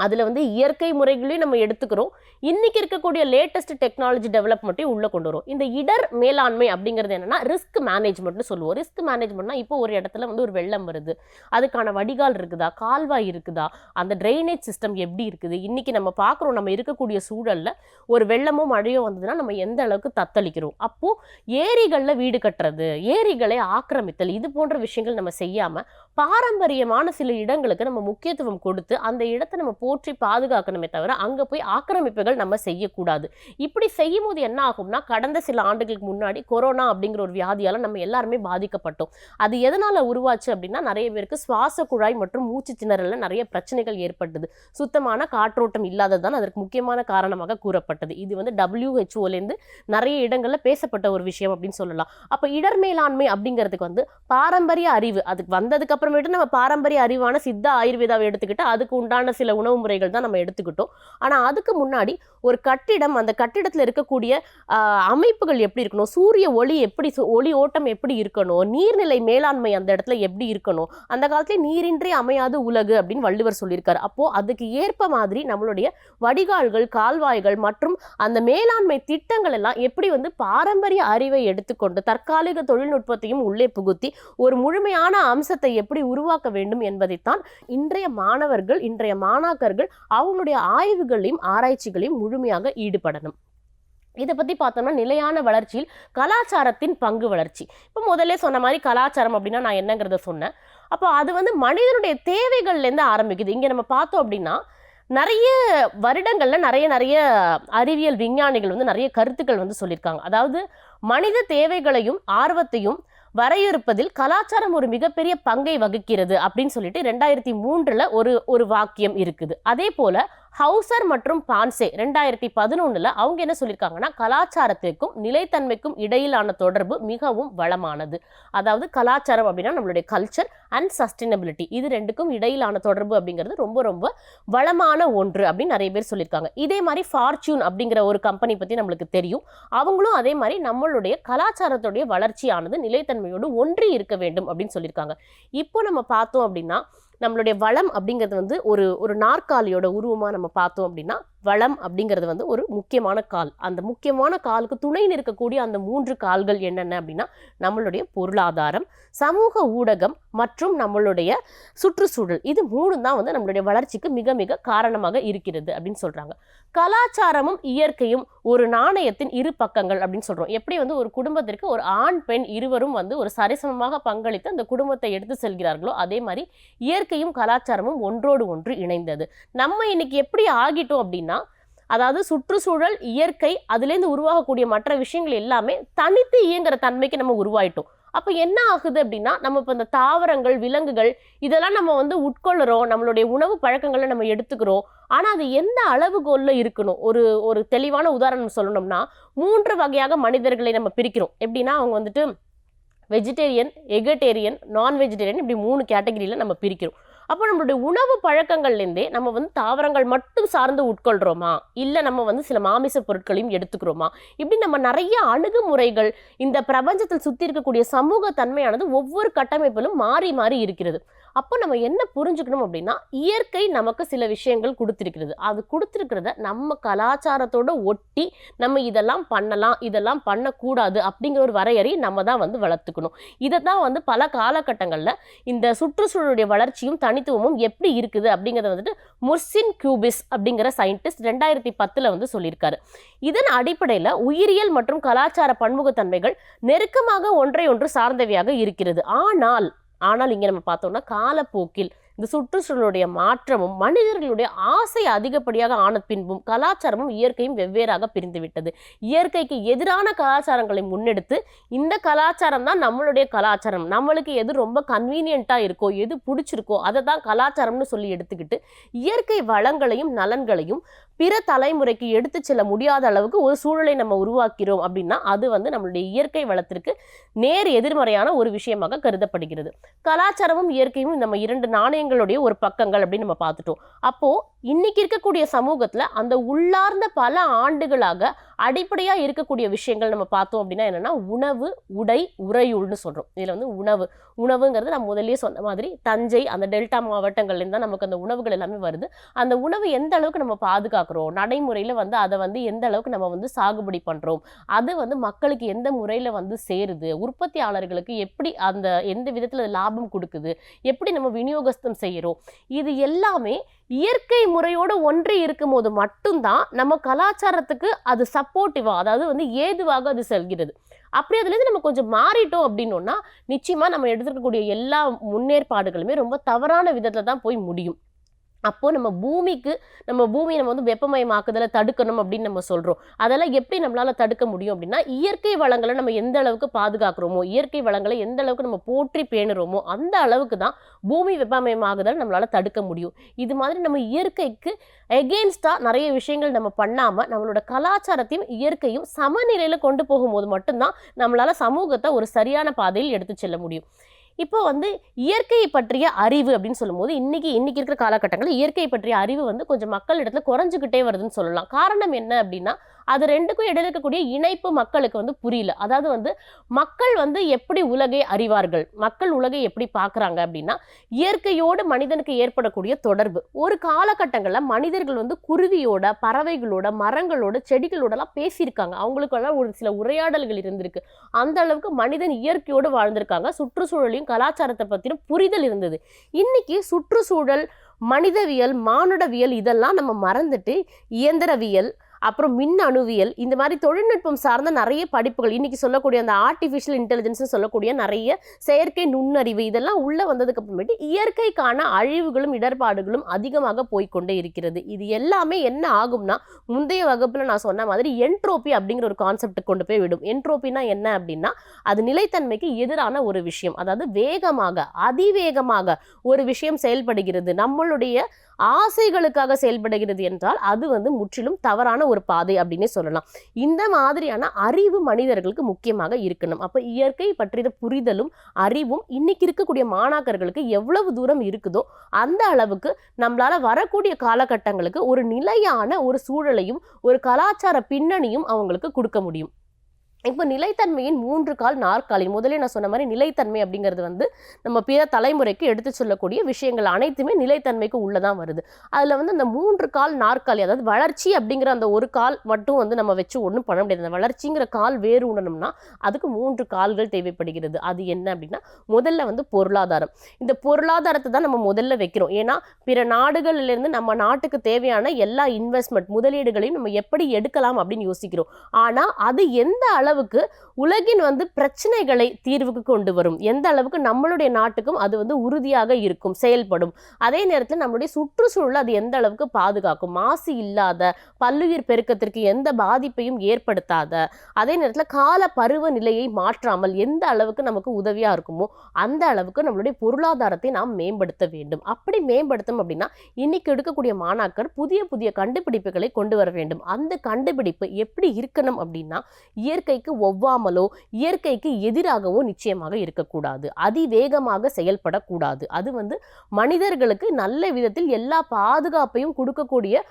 அதில் இயற்கை முறைகளையும் நம்ம எடுத்துக்கிறோம். இன்னைக்கு இருக்கக்கூடிய லேட்டஸ்ட் டெக்னாலஜி டெவலப்மெண்ட்டையும் உள்ளே கொண்டு வரும். இந்த இடர் மேலாண்மை அப்படிங்கிறது என்னன்னா ரிஸ்க் மேனேஜ்மெண்ட்னு சொல்லுவோம். ரிஸ்க் மேனேஜ்மெண்ட்னா இப்போ ஒரு இடத்துல ஒரு வெள்ளம் வருது, அதுக்கான வடிகால் இருக்குதா, கால்வாய் இருக்குதா, அந்த ட்ரைனேஜ் சிஸ்டம் எப்படி இருக்குது. இன்னைக்கு நம்ம பார்க்குறோம் நம்ம இருக்கக்கூடிய சூழலில் ஒரு வெள்ளமோ மழையோ வந்ததுன்னா நம்ம எந்த அளவுக்கு தத்தளிக்கிறோம். அப்போது ஏரிகளில் வீடு கட்டுறது, ஏரிகளை ஆக்கிரமித்தல், இது போன்ற விஷயங்கள் நம்ம செய்யாமல் பாரம்பரியமான சில இடங்களுக்கு நம்ம முக்கியத்துவம் கொடுத்து அந்த இடத்தை நம்ம போற்றி பாதுகாக்கணுமே தவிர அங்கே போய் ஆக்கிரமிப்புகள் நம்ம செய்யக்கூடாது. இப்படி செய்யும் போது என்ன ஆகும்னா கடந்த சில ஆண்டுகளுக்கு முன்னாடி கொரோனா அப்படிங்கிற ஒரு வியாதியால் நம்ம எல்லாருமே பாதிக்கப்பட்டோம். அது எதனால் உருவாச்சு அப்படின்னா நிறைய பேருக்கு சுவாச குழாய் மற்றும் மூச்சு திணறல்ல நிறைய பிரச்சனைகள் ஏற்பட்டது. சுத்தமான காற்றோட்டம் இல்லாததான் அதற்கு முக்கியமான காரணமாக கூறப்பட்டது. இது WHO நிறைய இடங்கள்ல பேசப்பட்ட ஒரு விஷயம் அப்படின்னு சொல்லலாம். அப்போ இடர் மேலாண்மை அப்படிங்கிறதுக்கு பாரம்பரிய அறிவு, அதுக்கு வந்ததுக்கு அப்புறமேட்டு நம்ம பாரம்பரிய அறிவான சித்த ஆயுர்வேதாவை எடுத்துக்கிட்டு அதுக்கு உண்டான சில உணவு முறைகள் தான் நம்ம எடுத்துக்கிட்டோம். ஆனால் அதுக்கு முன்னாடி ஒரு கட்டிடம், அந்த கட்டிடத்தில் இருக்கக்கூடிய அமைப்புகள் எப்படி இருக்கணும், சூரிய ஒளி எப்படி, ஒளி ஓட்டம் எப்படி இருக்கணும், நீர்நிலை மேலாண்மை அந்த இடத்துல எப்படி இருக்கணும். அந்த காலத்துல நீரின்றி அமையாது உலகு அப்படின்னு வள்ளுவர் சொல்லியிருக்காரு. அப்போ அதுக்கு ஏற்ப மாதிரி நம்மளுடைய வடிகால்கள், கால்வாய்கள் மற்றும் அந்த மேலாண்மை திட்டங்கள் எல்லாம் எப்படி பாரம்பரிய அறிவை எடுத்துக்கொண்டு தற்காலிக தொழில்நுட்பத்தையும் உள்ளே புகுத்தி ஒரு முழுமையான அம்சத்தை எப்படி உருவாக்க வேண்டும் என்பதைத்தான் இன்றைய மாணவர்கள், இன்றைய மாணாக்கர்கள் அவங்களுடைய ஆய்வுகளையும் ஆராய்ச்சிகளையும் முழுமையாக ஈடுபடணும். இதை பற்றி பார்த்தோம்னா நிலையான வளர்ச்சியில் கலாச்சாரத்தின் பங்கு வளர்ச்சி. இப்போ முதல்ல சொன்ன மாதிரி கலாச்சாரம் அப்படின்னா நான் என்னங்கிறத சொன்னேன். அப்போ அது மனிதனுடைய தேவைகள்லேருந்து ஆரம்பிக்குது. இங்கே நம்ம பார்த்தோம் அப்படின்னா நிறைய வருடங்களில் நிறைய அறிவியல் விஞ்ஞானிகள் நிறைய கருத்துக்கள் சொல்லியிருக்காங்க. அதாவது மனித தேவைகளையும் ஆர்வத்தையும் வரையறுப்பதில் கலாச்சாரம் ஒரு மிகப்பெரிய பங்கை வகிக்கிறது அப்படின்னு சொல்லிட்டு 2003 ஒரு வாக்கியம் இருக்குது. அதே போல ஹவுசர் மற்றும் பான்சே 2011 அவங்க என்ன சொல்லியிருக்காங்கன்னா, கலாச்சாரத்திற்கும் நிலைத்தன்மைக்கும் இடையிலான தொடர்பு மிகவும் வளமானது. அதாவது கலாச்சாரம் அப்படின்னா நம்மளுடைய கல்ச்சர் அண்ட் சஸ்டைனபிலிட்டி, இது ரெண்டுக்கும் இடையிலான தொடர்பு அப்படிங்கிறது ரொம்ப ரொம்ப வளமான ஒன்று அப்படின்னு நிறைய பேர் சொல்லியிருக்காங்க. இதே மாதிரி ஃபார்ச்சூன் அப்படிங்கிற ஒரு கம்பெனி பற்றி நம்மளுக்கு தெரியும். அவங்களும் அதே மாதிரி நம்மளுடைய கலாச்சாரத்துடைய வளர்ச்சியானது நிலைத்தன்மையோடு ஒன்றி இருக்க வேண்டும் அப்படின்னு சொல்லியிருக்காங்க. இப்போ நம்ம பார்த்தோம் அப்படின்னா, நம்மளுடைய வளம் அப்படிங்கிறது வந்து ஒரு நாற்காலியோட உருவமாக நம்ம பார்த்தோம் அப்படின்னா, வளம் அப்படிங்கிறது வந்து ஒரு முக்கியமான கால். அந்த முக்கியமான காலுக்கு துணை நிற்கக்கூடிய அந்த 3 கால்கள் என்னென்ன அப்படின்னா, நம்மளுடைய பொருளாதாரம், சமூக ஊடகம் மற்றும் நம்மளுடைய சுற்றுச்சூழல். இது 3 தான் வந்து நம்மளுடைய வளர்ச்சிக்கு மிக மிக காரணமாக இருக்கிறது அப்படின்னு சொல்றாங்க. கலாச்சாரமும் இயற்கையும் ஒரு நாணயத்தின் இரு பக்கங்கள் அப்படின்னு சொல்றோம். எப்படி வந்து ஒரு குடும்பத்திற்கு ஒரு ஆண் பெண் இருவரும் வந்து ஒரு சரிசமமாக பங்களித்து அந்த குடும்பத்தை எடுத்து செல்கிறார்களோ, அதே மாதிரி இயற்கையும் கலாச்சாரமும் ஒன்றோடு ஒன்று இணைந்தது. நம்ம இன்னைக்கு எப்படி ஆகிட்டோம் அப்படின்னா, அதாவது சுற்றுச்சூழல், இயற்கை, அதுலேருந்து உருவாகக்கூடிய மற்ற விஷயங்கள் எல்லாமே தனித்து இயங்குற தன்மைக்கு நம்ம உருவாயிட்டோம். அப்போ என்ன ஆகுது அப்படின்னா, நம்ம இப்போ இந்த தாவரங்கள், விலங்குகள் இதெல்லாம் நம்ம வந்து உட்கொள்ளுறோம், நம்மளுடைய உணவு பழக்கங்களை நம்ம எடுத்துக்கிறோம். ஆனால் அது எந்த அளவுகோலில் இருக்கணும்? ஒரு தெளிவான உதாரணம் சொல்லணும்னா, 3 வகையாக மனிதர்களை நம்ம பிரிக்கிறோம். எப்படின்னா, அவங்க வந்துட்டு வெஜிடேரியன், எகட்டேரியன், நான் வெஜிடேரியன், இப்படி 3 கேட்டகரியில் நம்ம பிரிக்கிறோம். அப்போ நம்மளுடைய உணவு பழக்கங்கள்லேருந்தே நம்ம வந்து தாவரங்கள் மட்டும் சார்ந்து உட்கொள்கிறோமா, இல்லை நம்ம வந்து சில மாமிச பொருட்களையும் எடுத்துக்கிறோமா, இப்படி நம்ம நிறைய அணுகுமுறைகள், இந்த பிரபஞ்சத்தில் சுற்றி இருக்கக்கூடிய சமூக தன்மையானது ஒவ்வொரு கட்டமைப்பிலும் மாறி மாறி இருக்கிறது. அப்போ நம்ம என்ன புரிஞ்சுக்கணும் அப்படின்னா, இயற்கை நமக்கு சில விஷயங்கள் கொடுத்திருக்கிறது. அது கொடுத்திருக்கிறத நம்ம கலாச்சாரத்தோட ஒட்டி நம்ம இதெல்லாம் பண்ணலாம், இதெல்லாம் பண்ணக்கூடாது அப்படிங்கிற ஒரு வரையறை நம்ம தான் வந்து வளர்த்துக்கணும். இதை தான் வந்து பல காலகட்டங்களில் இந்த சுற்றுச்சூழலுடைய வளர்ச்சியும் தனித்துவமும் எப்படி இருக்குது அப்படிங்கிறத வந்துட்டு முர்சின் கியூபிஸ் அப்படிங்கிற சயின்டிஸ்ட் 2010 வந்து சொல்லியிருக்காரு. இதன் அடிப்படையில் உயிரியல் மற்றும் கலாச்சார பன்முகத்தன்மைகள் நெருக்கமாக ஒன்றை ஒன்று சார்ந்தவையாக இருக்கிறது. ஆனால் இங்கே நம்ம பார்த்தோம்னா, காலப்போக்கில் இந்த சுற்றுச்சூழலுடைய மாற்றமும் மனிதர்களுடைய ஆசை அதிகப்படியாக ஆன பின்பும் கலாச்சாரமும் இயற்கையும் வெவ்வேறாக பிரிந்துவிட்டது. இயற்கைக்கு எதிரான கலாச்சாரங்களை முன்னெடுத்து இந்த கலாச்சாரம் தான் நம்மளுடைய கலாச்சாரம், நம்மளுக்கு எது ரொம்ப கன்வீனியண்ட்டாக இருக்கோ, எது பிடிச்சிருக்கோ அதை தான் கலாச்சாரம்னு சொல்லி எடுத்துக்கிட்டு இயற்கை வளங்களையும் நலன்களையும் பிற தலைமுறைக்கு எடுத்து செல்ல முடியாத அளவுக்கு ஒரு சூழலை நம்ம உருவாக்கிறோம் அப்படின்னா, அது வந்து நம்மளுடைய இயற்கை வளத்திற்கு நேர் எதிர்மறையான ஒரு விஷயமாக கருதப்படுகிறது. கலாச்சாரமும் இயற்கையும் நம்ம 2 நாணயங்களுடைய ஒரு பக்கங்கள் அப்படின்னு நம்ம பார்த்துட்டோம். அப்போ இன்னைக்கு இருக்கக்கூடிய சமூகத்துல அந்த உள்ளார்ந்த பல ஆண்டுகளாக அடிப்படையா இருக்கக்கூடிய விஷயங்கள் நம்ம பார்த்தோம் அப்படின்னா என்னன்னா, உணவு, உடை, உறையுள்னு சொல்றோம். இதுல வந்து உணவுங்கிறது நான் முதல்லயே சொன்ன மாதிரி தஞ்சை, அந்த டெல்டா மாவட்டங்கள்ல இருந்தா நமக்கு அந்த உணவுகள் எல்லாமே வருது. அந்த உணவு எந்த அளவுக்கு நம்ம பாதுகாக்கிறோம், நடைமுறையில வந்து அதை வந்து எந்த அளவுக்கு நம்ம வந்து சாகுபடி பண்றோம், அது வந்து மக்களுக்கு எந்த முறையில வந்து சேருது, உற்பத்தியாளர்களுக்கு எப்படி அந்த எந்த விதத்துல லாபம் கொடுக்குது, எப்படி நம்ம விநியோகஸ்தம் செய்யறோம், இது எல்லாமே இயற்கை முறையோடு ஒன்றி இருக்கும் போது மட்டும்தான் நம்ம கலாச்சாரத்துக்கு அது சப்போர்ட்டிவா, அதாவது வந்து ஏதுவாக அது செல்கிறது. அப்படி அதுலேருந்து நம்ம கொஞ்சம் மாறிட்டோம் அப்படின்னோம்னா, நிச்சயமா நம்ம எடுத்துக்கக்கூடிய எல்லா முன்னேற்பாடுகளுமே ரொம்ப தவறான விதத்துல தான் போய் முடியும். அப்போ நம்ம பூமியை நம்ம வந்து வெப்பமயமாக்குதலை தடுக்கணும் அப்படின்னு நம்ம சொல்றோம். அதெல்லாம் எப்படி நம்மளால தடுக்க முடியும் அப்படின்னா, இயற்கை வளங்களை நம்ம எந்த அளவுக்கு பாதுகாக்கிறோமோ, இயற்கை வளங்களை எந்த அளவுக்கு நம்ம போற்றி பேணுறோமோ, அந்த அளவுக்கு தான் பூமி வெப்பமயமாகுதல் நம்மளால தடுக்க முடியும். இது மாதிரி நம்ம இயற்கைக்கு எகெயின்ஸ்டா நிறைய விஷயங்கள் நம்ம பண்ணாம நம்மளோட கலாச்சாரத்தையும் இயற்கையும் சமநிலையில கொண்டு போகும்போது மட்டும்தான் நம்மளால சமூகத்தை ஒரு சரியான பாதையில் எடுத்து செல்ல முடியும். இப்போ வந்து இயற்கையை பற்றிய அறிவு அப்படின்னு சொல்லும்போது, இன்னைக்கு இருக்கிற காலகட்டங்களில் இயற்கையை பற்றிய அறிவு வந்து கொஞ்சம் மக்கள் இடத்துல குறைஞ்சிக்கிட்டே வருதுன்னு சொல்லலாம். காரணம் என்ன அப்படின்னா, அது ரெண்டுக்கும் இடையில இருக்கக்கூடிய இணைப்பு மக்களுக்கு வந்து புரியல. அதாவது வந்து மக்கள் வந்து எப்படி உலகை அறிவார்கள், மக்கள் உலகை எப்படி பார்க்குறாங்க அப்படின்னா, இயற்கையோடு மனிதனுக்கு ஏற்படக்கூடிய தொடர்பு. ஒரு காலகட்டங்களில் மனிதர்கள் வந்து குருவியோட, பறவைகளோட, மரங்களோட, செடிகளோடலாம் பேசியிருக்காங்க. அவங்களுக்கெல்லாம் ஒரு சில உரையாடல்கள் இருந்திருக்கு. அந்த அளவுக்கு மனிதன் இயற்கையோடு வாழ்ந்திருக்காங்க. சுற்றுச்சூழலையும் கலாச்சாரத்தை பற்றின புரிதல் இருந்தது. இன்னைக்கு சுற்றுச்சூழல், மனிதவியல், மானுடவியல் இதெல்லாம் நம்ம மறந்துட்டு இயந்திரவியல், அப்புறம் மின் அணுவியல், இந்த மாதிரி தொழில்நுட்பம் சார்ந்த நிறைய படிப்புகள், இன்னைக்கு சொல்லக்கூடிய அந்த ஆர்டிஃபிஷியல் இன்டெலிஜென்ஸ் சொல்லக்கூடிய நிறைய செயற்கை நுண்ணறிவு இதெல்லாம் உள்ள வந்ததுக்கு அப்புறமேட்டு இயற்கைக்கான அழிவுகளும் இடர்பாடுகளும் அதிகமாக போய்கொண்டே இருக்கிறது. இது எல்லாமே என்ன ஆகும்னா, முந்தைய வகுப்புல நான் சொன்ன மாதிரி என்ட்ரோபி அப்படிங்கிற ஒரு கான்செப்ட் கொண்டு போய் விடும். என்ட்ரோபினா என்ன அப்படின்னா, அது நிலைத்தன்மைக்கு எதிரான ஒரு விஷயம். அதாவது வேகமாக, அதிவேகமாக ஒரு விஷயம் செயல்படுகிறது. நம்மளுடைய ஆசைகளுக்காக செயல்படுகிறது என்றால் அது வந்து முற்றிலும் தவறான ஒரு பாதை அப்படின்னே சொல்லலாம். இந்த மாதிரியான அறிவு மனிதர்களுக்கு முக்கியமாக இருக்கணும். அப்ப இயற்கை பற்றிய புரிதலும் அறிவும் இன்னைக்கு இருக்கக்கூடிய மாணாக்கர்களுக்கு எவ்வளவு தூரம் இருக்குதோ அந்த அளவுக்கு நம்மளால வரக்கூடிய காலகட்டங்களுக்கு ஒரு நிலையான ஒரு சூழலையும் ஒரு கலாச்சார பின்னணியும் அவங்களுக்கு கொடுக்க முடியும். இப்போ நிலைத்தன்மையின் 3 கால் நாற்காலி, முதலே நான் சொன்ன மாதிரி நிலைத்தன்மை அப்படிங்கிறது வந்து நம்ம பிற தலைமுறைக்கு எடுத்து சொல்லக்கூடிய விஷயங்கள் அனைத்துமே நிலைத்தன்மைக்கு உள்ளதான் வருது. அதில் வந்து அந்த 3 கால் நாற்காலி, அதாவது வளர்ச்சி அப்படிங்கிற அந்த ஒரு கால் மட்டும் வந்து நம்ம வச்சு ஒன்றும் பண்ண முடியாது. அந்த வளர்ச்சிங்கிற கால் வேறு உணணும்னா அதுக்கு 3 கால்கள் தேவைப்படுகிறது. அது என்ன அப்படின்னா, முதல்ல வந்து பொருளாதாரம். இந்த பொருளாதாரத்தை தான் நம்ம முதல்ல வைக்கிறோம். ஏன்னா பிற நாடுகளிலிருந்து நம்ம நாட்டுக்கு தேவையான எல்லா இன்வெஸ்ட்மெண்ட் முதலீடுகளையும் நம்ம எப்படி எடுக்கலாம் அப்படின்னு யோசிக்கிறோம். ஆனால் அது எந்த அளவுக்கு உலகின் வந்து பிரச்சனைகளை தீர்வுக்கு கொண்டு வரும், எந்த அளவுக்கு நம்மளுடைய நாட்டுக்கும் அது வந்து உறுதியாக இருக்கும், செயல்படும். அதே நேரத்தில் நம்மளுடைய சுற்றுச்சூழல் அது எந்த அளவுக்கு பாதுகாக்கும், மாசு இல்லாத, பல்லுயிர் பெருக்கத்திற்கு எந்த பாதிப்பையும் ஏற்படுத்தாத, அதே நேரத்தில் கால பருவ நிலையை மாற்றாமல் எந்த அளவுக்கு நமக்கு உதவியாக இருக்குமோ அந்த அளவுக்கு நம்மளுடைய பொருளாதாரத்தை நாம் மேம்படுத்த வேண்டும். அப்படி மேம்படுத்தும் அப்படின்னா இன்னைக்கு எடுக்கக்கூடிய மாணாக்கர் புதிய புதிய கண்டுபிடிப்புகளை கொண்டு வர வேண்டும். அந்த கண்டுபிடிப்பு எப்படி இருக்கணும் அப்படின்னா இயற்கைக்கு ஒவ்வாமலோ இயற்கைக்கு எதிராகவோ நிச்சயமாக இருக்கக்கூடாது, அதிவேகமாக செயல்படக்கூடாது. அது வந்து மனிதர்களுக்கு நல்ல விதத்தில் எல்லா பாதுகாப்பையும் கொடுக்கக்கூடிய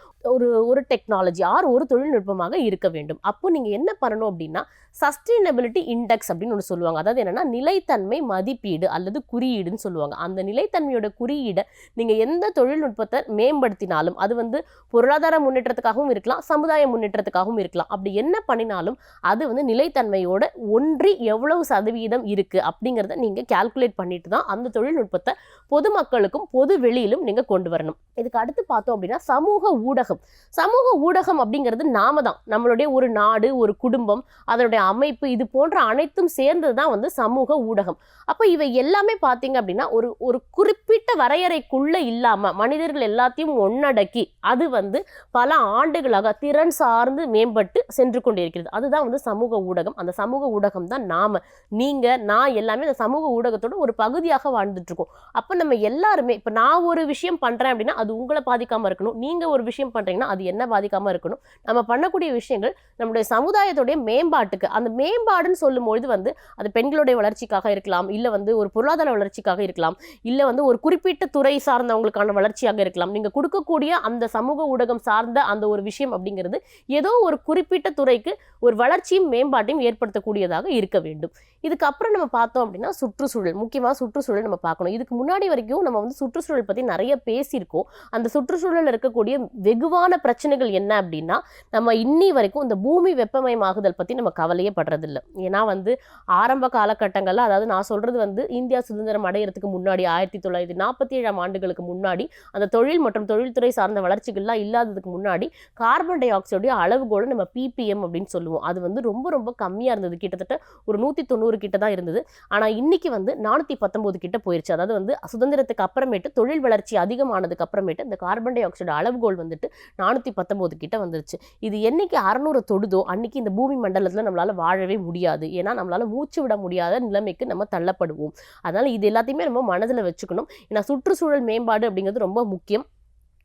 ஒரு டெக்னாலஜி ஒரு தொழில்நுட்பமாக இருக்க வேண்டும். அப்போ நீங்க என்ன பண்ணணும் அப்படின்னா சஸ்டைனபிலிட்டி இண்டெக்ஸ் அப்படின்னு ஒன்று சொல்லுவாங்க. அதாவது என்னன்னா நிலைத்தன்மை மதிப்பீடு அல்லது குறியீடுன்னு சொல்லுவாங்க. அந்த நிலைத்தன்மையோட குறியீடை நீங்க எந்த தொழில்நுட்பத்தை மேம்படுத்தினாலும் அது வந்து பொருளாதார முன்னேற்றத்துக்காகவும் இருக்கலாம், சமுதாய முன்னேற்றத்துக்காகவும் இருக்கலாம். அப்படி என்ன பண்ணினாலும் அது வந்து நிலைத்தன்மையோட ஒன்றி எவ்வளவு சதவீதம் இருக்கு அப்படிங்கிறத நீங்க கால்குலேட் பண்ணிட்டு தான் அந்த தொழில்நுட்பத்தை பொதுமக்களுக்கும் பொது வெளியிலும் நீங்க கொண்டு வரணும். இதுக்கு அடுத்து பார்த்தோம் அப்படின்னா சமூக ஊடகம். சமூக ஊடகம் அப்படிங்கிறது நாம தான், நம்மளுடைய ஒரு நாடு, ஒரு குடும்பம், அதனுடைய அமைப்பு, இது போன்ற அனைத்தும் சேர்ந்தது தான் வந்து சமூக ஊடகம். அப்போ இவை எல்லாமே பார்த்தீங்க அப்படின்னா ஒரு குறிப்பிட்ட வரையறைக்குள்ள இல்லாம மனிதர்கள் எல்லாத்தையும் ஒன்னடக்கி அது வந்து பல ஆண்டுகளாக திறன் சார்ந்து மேம்பட்டு சென்று கொண்டிருக்கிறது. அதுதான் வந்து சமூக ஊடகம். அந்த சமூக ஊடகம் தான் நாம, நீங்க, நான் எல்லாமே அந்த சமூக ஊடகத்தோட ஒரு பகுதியாக வாழ்ந்துட்டு இருக்கோம். அப்ப நம்ம எல்லாருமே, இப்ப நான் ஒரு விஷயம் பண்றேன் அப்படின்னா அது உங்களை பாதிக்காம இருக்கணும், நீங்க ஒரு விஷயம் பண்றீங்கன்னா அது என்ன பாதிக்காம இருக்கணும். நம்ம பண்ணக்கூடிய விஷயங்கள் நம்முடைய சமுதாயத்துடைய மேம்பாட்டுக்கு, அந்த மேம்பாடுன்னு சொல்லும்பொழுது வந்து அது பெண்களுடைய வளர்ச்சிக்காக இருக்கலாம், இல்ல வந்து ஒரு பொருளாதார வளர்ச்சிக்காக இருக்கலாம், இல்ல வந்து ஒரு குறிப்பிட்ட துறை சார்ந்தவங்களுக்கான வளர்ச்சியாக இருக்கலாம். நீங்க கொடுக்கக்கூடிய அந்த சமூக ஊடகம் சார்ந்த அந்த ஒரு விஷயம் அப்படிங்கிறது ஏதோ ஒரு குறிப்பிட்ட துறைக்கு ஒரு வளர்ச்சியும் மேம்பாட்டையும் ஏற்படுத்தக்கூடியதாக இருக்க வேண்டும். இதுக்கப்புறம் நம்ம பார்த்தோம் அப்படின்னா சுற்றுச்சூழல், முக்கியமாக சுற்றுச்சூழல் நம்ம பார்க்கணும். இதுக்கு முன்னாடி வரைக்கும் நம்ம வந்து சுற்றுச்சூழல் பற்றி நிறைய பேசியிருக்கோம். அந்த சுற்றுச்சூழல் இருக்கக்கூடிய வெகுவான பிரச்சனைகள் என்ன அப்படின்னா, நம்ம இன்னி வரைக்கும் இந்த பூமி வெப்பமயமாகுதல் பற்றி நம்ம கவலையே படுறதில்லை. ஏன்னா வந்து ஆரம்ப காலகட்டங்களில், அதாவது நான் சொல்றது வந்து இந்தியா சுதந்திரம் அடையிறதுக்கு முன்னாடி 1947 ஆண்டுகளுக்கு முன்னாடி அந்த தொழில் மற்றும் தொழில்துறை சார்ந்த வளர்ச்சிகள்லாம் இல்லாததுக்கு முன்னாடி கார்பன் டை ஆக்சைடுடைய அளவுகோலை நம்ம ppm அப்படின்னு சொல்லுவோம். அது வந்து ரொம்ப ரொம்ப கம்மியாக இருந்தது, கிட்டத்தட்ட ஒரு 190 கிட்ட தான் இருந்தது. ஆனால் இன்னைக்கு வந்து 419 கிட்ட போயிருச்சு. அதாவது வந்து சுதந்திரத்துக்கு அப்புறமேட்டு தொழில் வளர்ச்சி அதிகமானதுக்கு அப்புறமேட்டு இந்த கார்பன் டை ஆக்சைடு அளவுகோல் வந்துட்டு 419 கிட்ட வந்துருச்சு. இது என்னைக்கு 600 தொடுதோ அன்னைக்கு இந்த பூமி மண்டலத்தில் நம்மளால வாழவே முடியாது. ஏன்னா நம்மளால மூச்சு விட முடியாத நிலைமைக்கு நம்ம தள்ளப்படுவோம். அதனால இது எல்லாத்தையுமே நம்ம மனதில் வச்சுக்கணும். ஏன்னா சுற்றுச்சூழல் மேம்பாடு அப்படிங்கிறது ரொம்ப முக்கியம்.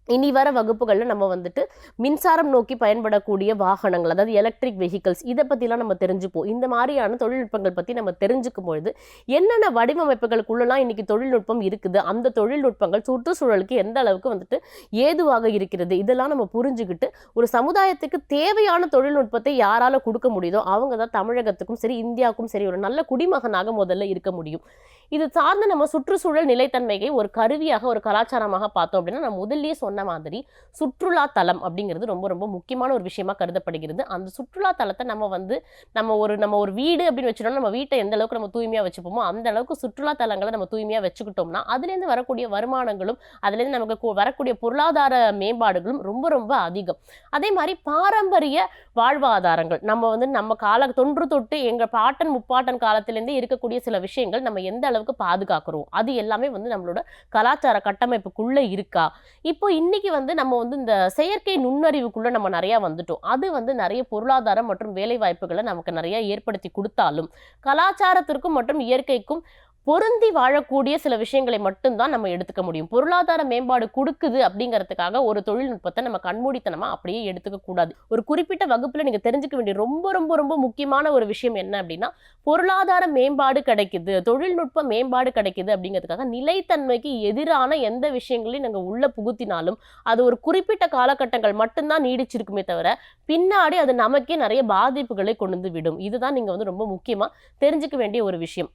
இனி வர வகுப்புகளில் நம்ம வந்துட்டு மின்சாரம் நோக்கி பயன்படக்கூடிய வாகனங்கள், அதாவது எலக்ட்ரிக் வெஹிக்கிள்ஸ், இதை பற்றிலாம் நம்ம தெரிஞ்சுப்போம். இந்த மாதிரியான தொழில்நுட்பங்கள் பற்றி நம்ம தெரிஞ்சுக்கும் பொழுது என்னென்ன வடிவமைப்புகளுக்குள்ளலாம் இன்னைக்கு தொழில்நுட்பம் இருக்குது, அந்த தொழில்நுட்பங்கள் சுற்றுச்சூழலுக்கு எந்த அளவுக்கு வந்துட்டு ஏதுவாக இருக்கிறது, இதெல்லாம் நம்ம புரிஞ்சுக்கிட்டு ஒரு சமுதாயத்துக்கு தேவையான தொழில்நுட்பத்தை யாரால கொடுக்க முடியுதோ அவங்க தான் தமிழகத்துக்கும் சரி இந்தியாவுக்கும் சரி ஒரு நல்ல குடிமகனாக முதல்ல இருக்க முடியும். இது சார்ந்து நம்ம சுற்றுச்சூழல் நிலைத்தன்மையை ஒரு கருவியாக, ஒரு கலாச்சாரமாக பார்த்தோம் அப்படின்னா நான் முதல்லயே சொன்ன மாதிரி சுற்றுலா தலம் அப்படிங்கிறது ரொம்ப ரொம்ப முக்கியமான ஒரு விஷயமா கருதப்படுகிறது. அந்த சுற்றுலா தலத்தை நம்ம ஒரு வீடு அப்படின்னு வச்சுட்டோம்னா நம்ம வீட்டை எந்த அளவுக்கு நம்ம தூய்மையா வச்சுப்போமோ அந்த அளவுக்கு சுற்றுலா தலங்களை நம்ம தூய்மையா வச்சுக்கிட்டோம்னா அதுலேருந்து வரக்கூடிய வருமானங்களும் அதுலேருந்து நமக்கு வரக்கூடிய பொருளாதார மேம்பாடுகளும் ரொம்ப ரொம்ப அதிகம். அதே மாதிரி பாரம்பரிய வாழ்வாதாரங்கள், நம்ம தொன்று தொட்டு எங்க பாட்டன் முப்பாட்டன் காலத்திலேருந்தே இருக்கக்கூடிய சில விஷயங்கள் நம்ம எந்த அளவுக்கு பாதுகாக்கிறோம், அது எல்லாமே நம்மளோட கலாச்சார கட்டமைப்புக்குள்ள இருக்கா. இப்போ இன்னைக்கு நம்ம இந்த செயற்கை நுண்ணறிவுக்குள்ள நம்ம நிறைய வந்துட்டோம். அது நிறைய பொருளாதாரம் மற்றும் வேலை வாய்ப்புகளை நமக்கு நிறைய ஏற்படுத்தி கொடுத்தாலும் கலாச்சாரத்திற்கும் மற்றும் இயற்கைக்கும் பொருந்தி வாழக்கூடிய சில விஷயங்களை மட்டும்தான் நம்ம எடுத்துக்க முடியும். பொருளாதார மேம்பாடு கொடுக்குது அப்படிங்கிறதுக்காக ஒரு தொழில்நுட்பத்தை நம்ம கண்மூடித்தனமா அப்படியே எடுத்துக்க கூடாது. ஒரு குறிப்பிட்ட வகுப்புல நீங்க தெரிஞ்சுக்க வேண்டிய ரொம்ப ரொம்ப ரொம்ப முக்கியமான ஒரு விஷயம் என்ன அப்படின்னா, பொருளாதார மேம்பாடு கிடைக்குது, தொழில்நுட்ப மேம்பாடு கிடைக்குது அப்படிங்கிறதுக்காக நிலைத்தன்மைக்கு எதிரான எந்த விஷயங்களையும் நாங்க உள்ள புகுத்தினாலும் அது ஒரு குறிப்பிட்ட காலகட்டங்கள் மட்டும்தான் நீடிச்சிருக்குமே தவிர பின்னாடி அது நமக்கே நிறைய பாதிப்புகளை கொண்டு வந்து விடும். இதுதான் நீங்க வந்து ரொம்ப முக்கியமா தெரிஞ்சுக்க வேண்டிய ஒரு விஷயம்.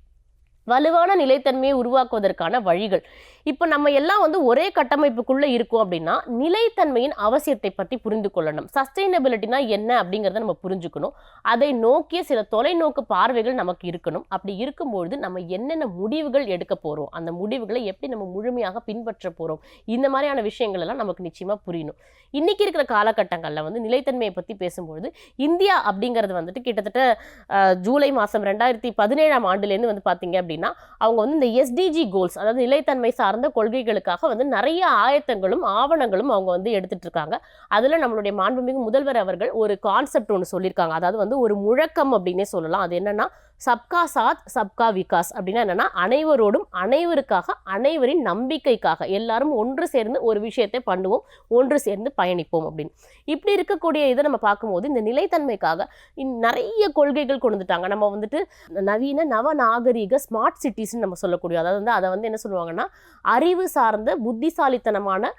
வலுவான நிலைத்தன்மையை உருவாக்குவதற்கான வழிகள். இப்போ நம்ம எல்லாம் வந்து ஒரே கட்டமைப்புக்குள்ள இருக்கோம் அப்படின்னா நிலைத்தன்மையின் அவசியத்தை பற்றி புரிந்து கொள்ளணும். சஸ்டைனபிலிட்டினா என்ன அப்படிங்கிறத நம்ம புரிஞ்சுக்கணும். அதை நோக்கிய சில தொலைநோக்கு பார்வைகள் நமக்கு இருக்கணும். அப்படி இருக்கும்பொழுது நம்ம என்னென்ன முடிவுகள் எடுக்க போறோம், அந்த முடிவுகளை எப்படி நம்ம முழுமையாக பின்பற்ற போறோம், இந்த மாதிரியான விஷயங்கள் எல்லாம் நமக்கு நிச்சயமா புரியணும். இன்னைக்கு இருக்கிற காலகட்டங்களில் வந்து நிலைத்தன்மையை பற்றி பேசும்பொழுது இந்தியா அப்படிங்கிறது வந்துட்டு கிட்டத்தட்ட ஜூலை மாதம் 2017 ஆண்டுலேருந்து வந்து பார்த்தீங்க அப்படின்னா அவங்க வந்து இந்த எஸ்டிஜி கோல்ஸ், அதாவது நிலைத்தன்மை சார்ந்த கொள்கைகளுக்காக வந்து நிறைய ஆயத்தங்களும் ஆவணங்களும் அவங்க வந்து எடுத்துட்டு இருக்காங்க. அதில் நம்மளுடைய மாண்புமிகு முதல்வர் அவர்கள் ஒரு கான்செப்ட் ஒன்று சொல்லியிருக்காங்க. அதாவது வந்து ஒரு முழக்கம் அப்படின்னே சொல்லலாம். அது என்னன்னா சப்கா சாத் சப்கா விகாஸ் அப்படின்னா என்னன்னா அனைவரோடும் அனைவருக்காக அனைவரின் நம்பிக்கைக்காக எல்லாரும் ஒன்று சேர்ந்து ஒரு விஷயத்தை பண்ணுவோம், ஒன்று சேர்ந்து பயணிப்போம் அப்படின்னு. இப்படி இருக்கக்கூடிய இதை நம்ம பார்க்கும்போது இந்த நிலைத்தன்மைக்காக நிறைய கொள்கைகள் கொண்டு வந்துட்டாங்க. நம்ம வந்துட்டு நவீன நவநாகரீக ஸ்மார்ட் சிட்டிஸ்ன்னு நம்ம சொல்லக்கூடிய, அதாவது வந்து அதை வந்து என்ன சொல்லுவாங்கன்னா அறிவு சார்ந்த புத்திசாலித்தனமான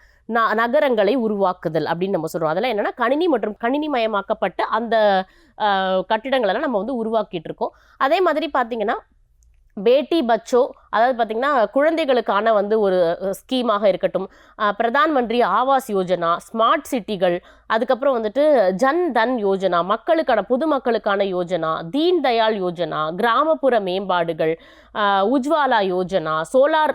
நகரங்களை உருவாக்குதல் அப்படின்னு நம்ம சொல்றோம். அதெல்லாம் என்னன்னா கணினி மற்றும் கணினி மயமாக்கப்பட்ட அந்த கட்டிடங்களெல்லாம் நம்ம வந்து உருவாக்கிட்டு இருக்கோம். அதே மாதிரி பார்த்தீங்கன்னா பேட்டி பச்சோ, அதாவது பார்த்தீங்கன்னா குழந்தைகளுக்கான வந்து ஒரு ஸ்கீமாக இருக்கட்டும், பிரதான் மந்திரி ஆவாஸ் யோஜனா, ஸ்மார்ட் சிட்டிகள், அதுக்கப்புறம் வந்துட்டு ஜன் தன் யோஜனா, மக்களுக்கான பொதுமக்களுக்கான யோஜனா, தீன் தயாள் யோஜனா, கிராமப்புற மேம்பாடுகள், உஜ்வாலா யோஜனா, சோலார்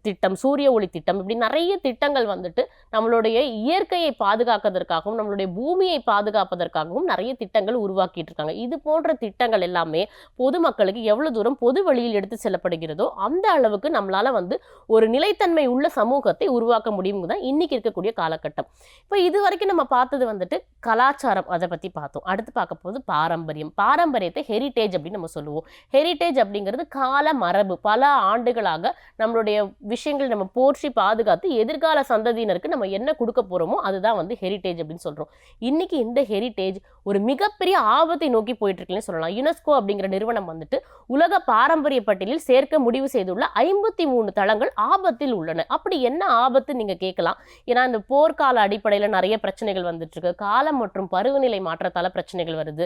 திட்டம், சூரிய ஒளி திட்டம், இப்படி நிறைய திட்டங்கள் வந்துட்டு நம்மளுடைய இயற்கையை பாதுகாக்கிறதுக்காகவும் நம்மளுடைய பூமியை பாதுகாப்பதற்காகவும் நிறைய திட்டங்கள் உருவாக்கிட்டு இருக்காங்க. இது போன்ற திட்டங்கள் எல்லாமே பொதுமக்களுக்கு எவ்வளவு தூரம் பொது வழியில் எடுத்து செல்லப்படுகிறதோ அந்த அளவுக்கு நம்மளால வந்து ஒரு நிலைத்தன்மை உள்ள சமூகத்தை உருவாக்க முடியும் தான் இன்னைக்கு இருக்கக்கூடிய காலகட்டம். இப்போ இது வரைக்கும் நம்ம பார்த்தது வந்துட்டு கலாச்சாரம், அதை பத்தி பார்த்தோம். அடுத்து பார்க்க போது பாரம்பரியம். பாரம்பரியத்தை ஹெரிட்டேஜ் அப்படின்னு நம்ம சொல்லுவோம். ஹெரிட்டேஜ் அப்படிங்கிறது கால மரபு, பல ஆண்டுகளாக நம்மளுடைய விஷயங்கள் நம்ம போற்றி பாதுகாத்து எதிர்கால சந்ததியினருக்கு நம்ம என்ன கொடுக்க போறோமோ அதுதான் வந்து ஹெரிட்டேஜ் அப்படின்னு சொல்றோம். இன்னைக்கு இந்த ஹெரிட்டேஜ் ஒரு மிகப்பெரிய ஆபத்தை நோக்கி போயிட்டு இருக்குன்னு சொல்லலாம். யுனெஸ்கோ அப்படிங்கிற நிறுவனம் வந்துட்டு உலக பாரம்பரிய பட்டியலில் சேர்க்க முடிவு செய்துள்ள 53 தளங்கள் ஆபத்தில் உள்ளன. அப்படி என்ன ஆபத்து நீங்க கேட்கலாம். ஏன்னா இந்த போர்க்கால அடிப்படையில் நிறைய பிரச்சனைகள் வந்துட்டு இருக்கு. காலம் மற்றும் பருவநிலை மாற்றத்தால பிரச்சனைகள் வருது.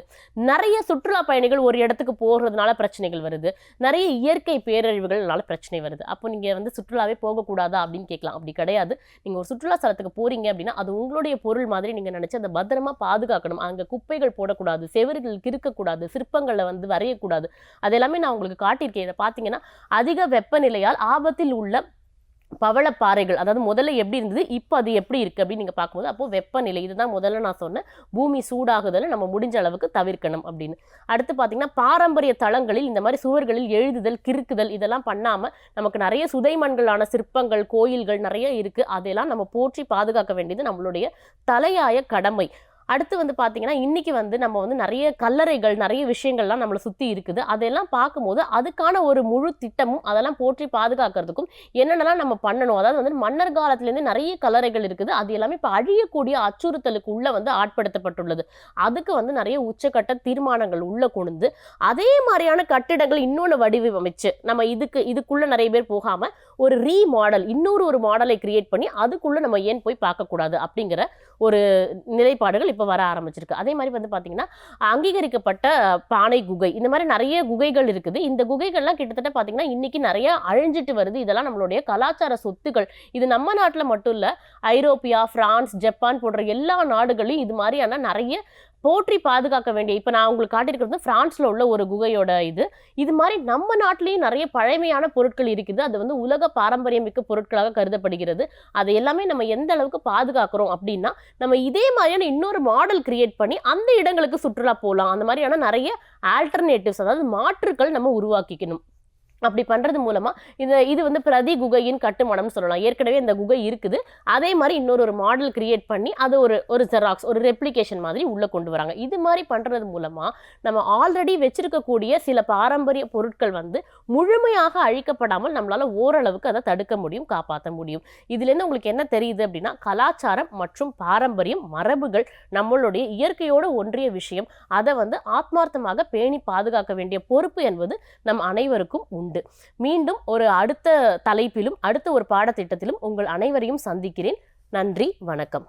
நிறைய சுற்றுலா பயணிகள் ஒரு இடத்துக்கு போகிறதுனால பிரச்சனைகள் வருது. நிறைய இயற்கை பேரழிவுகள்னால பிரச்சனை வருது. அப்போ நீங்க வந்து சுற்றுலாவே போகக்கூடாதா அப்படின்னு கேட்கலாம். அப்படி கிடையாது. நீங்க ஒரு சுற்றுலா ஸ்தலத்துக்கு போறீங்க அப்படின்னா அது உங்களுடைய பொருள் மாதிரி நீங்க நினைச்சு அதை பத்திரமா பாதுகாக்கணும். அங்க குப்பைகள் போடக்கூடாது, செவறுகள் கிறுக்கக்கூடாது, சிற்பங்களை வந்து வரையக்கூடாது. அது எல்லாமே நான் உங்களுக்கு காட்டியிருக்கேன். இதை பார்த்தீங்கன்னா அதிக வெப்பநிலையால் ஆபத்தில் உள்ள பவளப்பாறைகள், அதாவது முதல்ல எப்படி இருந்தது இப்போ அது எப்படி இருக்கு அப்படின்னு நீங்க பார்க்கும்போது அப்போ வெப்பநிலை, இதுதான் முதல்ல நான் சொன்னேன், பூமி சூடாகுதலை நம்ம முடிஞ்ச அளவுக்கு தவிர்க்கணும் அப்படின்னு. அடுத்து பார்த்தீங்கன்னா பாரம்பரிய தளங்களில் இந்த மாதிரி சுவர்களில் எழுதுதல், கிறுக்குதல் இதெல்லாம் பண்ணாம நமக்கு நிறைய சுதைமண்களான சிற்பங்கள், கோயில்கள் நிறைய இருக்கு. அதெல்லாம் நம்ம போற்றி பாதுகாக்க வேண்டியது நம்மளுடைய தலையாய கடமை. அடுத்து வந்து பார்த்தீங்கன்னா இன்னைக்கு வந்து நம்ம வந்து நிறைய கல்லறைகள், நிறைய விஷயங்கள்லாம் நம்மளை சுற்றி இருக்குது. அதெல்லாம் பார்க்கும்போது அதுக்கான ஒரு முழு திட்டமும் அதெல்லாம் போற்றி பாதுகாக்கிறதுக்கும் என்னென்னலாம் நம்ம பண்ணணும். அதாவது வந்து மன்னர் காலத்திலேருந்து நிறைய கல்லறைகள் இருக்குது. அது எல்லாமே இப்போ அழியக்கூடிய அச்சுறுத்தலுக்கு உள்ள வந்து ஆட்படுத்தப்பட்டுள்ளது. அதுக்கு வந்து நிறைய உச்சக்கட்ட தீர்மானங்கள் உள்ள கொண்டு அதே மாதிரியான கட்டிடங்கள் இன்னொன்று வடிவமைச்சு நம்ம இதுக்குள்ள நிறைய பேர் போகாம ஒரு ரீமாடல், ஒரு மாடலை கிரியேட் பண்ணி அதுக்குள்ள நம்ம ஏன் போய் பார்க்கக்கூடாது அப்படிங்கிற ஒரு நிலைப்பாடுகள் இப்போ வர ஆரம்பிச்சிருக்கு. அதே மாதிரி வந்து பார்த்தீங்கன்னா அங்கீகரிக்கப்பட்ட பானை குகை, இந்த மாதிரி நிறைய குகைகள் இருக்குது. இந்த குகைகள்லாம் கிட்டத்தட்ட பார்த்தீங்கன்னா இன்னைக்கு நிறைய அழிஞ்சிட்டு வருது. இதெல்லாம் நம்மளுடைய கலாச்சார சொத்துக்கள். இது நம்ம நாட்டில் மட்டும் இல்லை, ஐரோப்பியா, பிரான்ஸ், ஜப்பான் போன்ற எல்லா நாடுகளையும் இது மாதிரியான நிறைய போற்றி பாதுகாக்க வேண்டிய, இப்போ நான் உங்களுக்கு காட்டியிருக்கிறது பிரான்ஸ்ல உள்ள ஒரு குகையோட இது மாதிரி நம்ம நாட்டிலேயும் நிறைய பழமையான பொருட்கள் இருக்குது. அது வந்து உலக பாரம்பரியமிக்க பொருட்களாக கருதப்படுகிறது. அதை எல்லாமே நம்ம எந்த அளவுக்கு பாதுகாக்கிறோம் அப்படின்னா நம்ம இதே மாதிரியான இன்னொரு மாடல் கிரியேட் பண்ணி அந்த இடங்களுக்கு சுற்றுலா போகலாம். அந்த மாதிரியான நிறைய ஆல்டர்னேட்டிவ்ஸ், அதாவது மாற்றுக்கள் நம்ம உருவாக்கிக்கணும். அப்படி பண்ணுறது மூலமாக இது வந்து பிரதி குகையின் கட்டுமானம்னு சொல்லலாம். ஏற்கனவே இந்த குகை இருக்குது, அதே மாதிரி இன்னொரு மாடல் கிரியேட் பண்ணி அது ஒரு ஜெராக்ஸ், ஒரு ரெப்ளிகேஷன் மாதிரி உள்ளே கொண்டு வராங்க. இது மாதிரி பண்ணுறது மூலமாக நம்ம ஆல்ரெடி வச்சிருக்கக்கூடிய சில பாரம்பரிய பொருட்கள் வந்து முழுமையாக அழிக்கப்படாமல் நம்மளால் ஓரளவுக்கு அதை தடுக்க முடியும், காப்பாற்ற முடியும். இதுலேருந்து உங்களுக்கு என்ன தெரியுது அப்படின்னா, கலாச்சாரம் மற்றும் பாரம்பரியம், மரபுகள் நம்மளுடைய இயற்கையோடு ஒன்றிய விஷயம். அதை வந்து ஆத்மார்த்தமாக பேணி பாதுகாக்க வேண்டிய பொறுப்பு என்பது நம் அனைவருக்கும் உண்டு. மீண்டும் ஒரு அடுத்த தலைப்பிலும் அடுத்த ஒரு பாடத்திட்டத்திலும் உங்கள் அனைவரையும் சந்திக்கிறேன். நன்றி, வணக்கம்.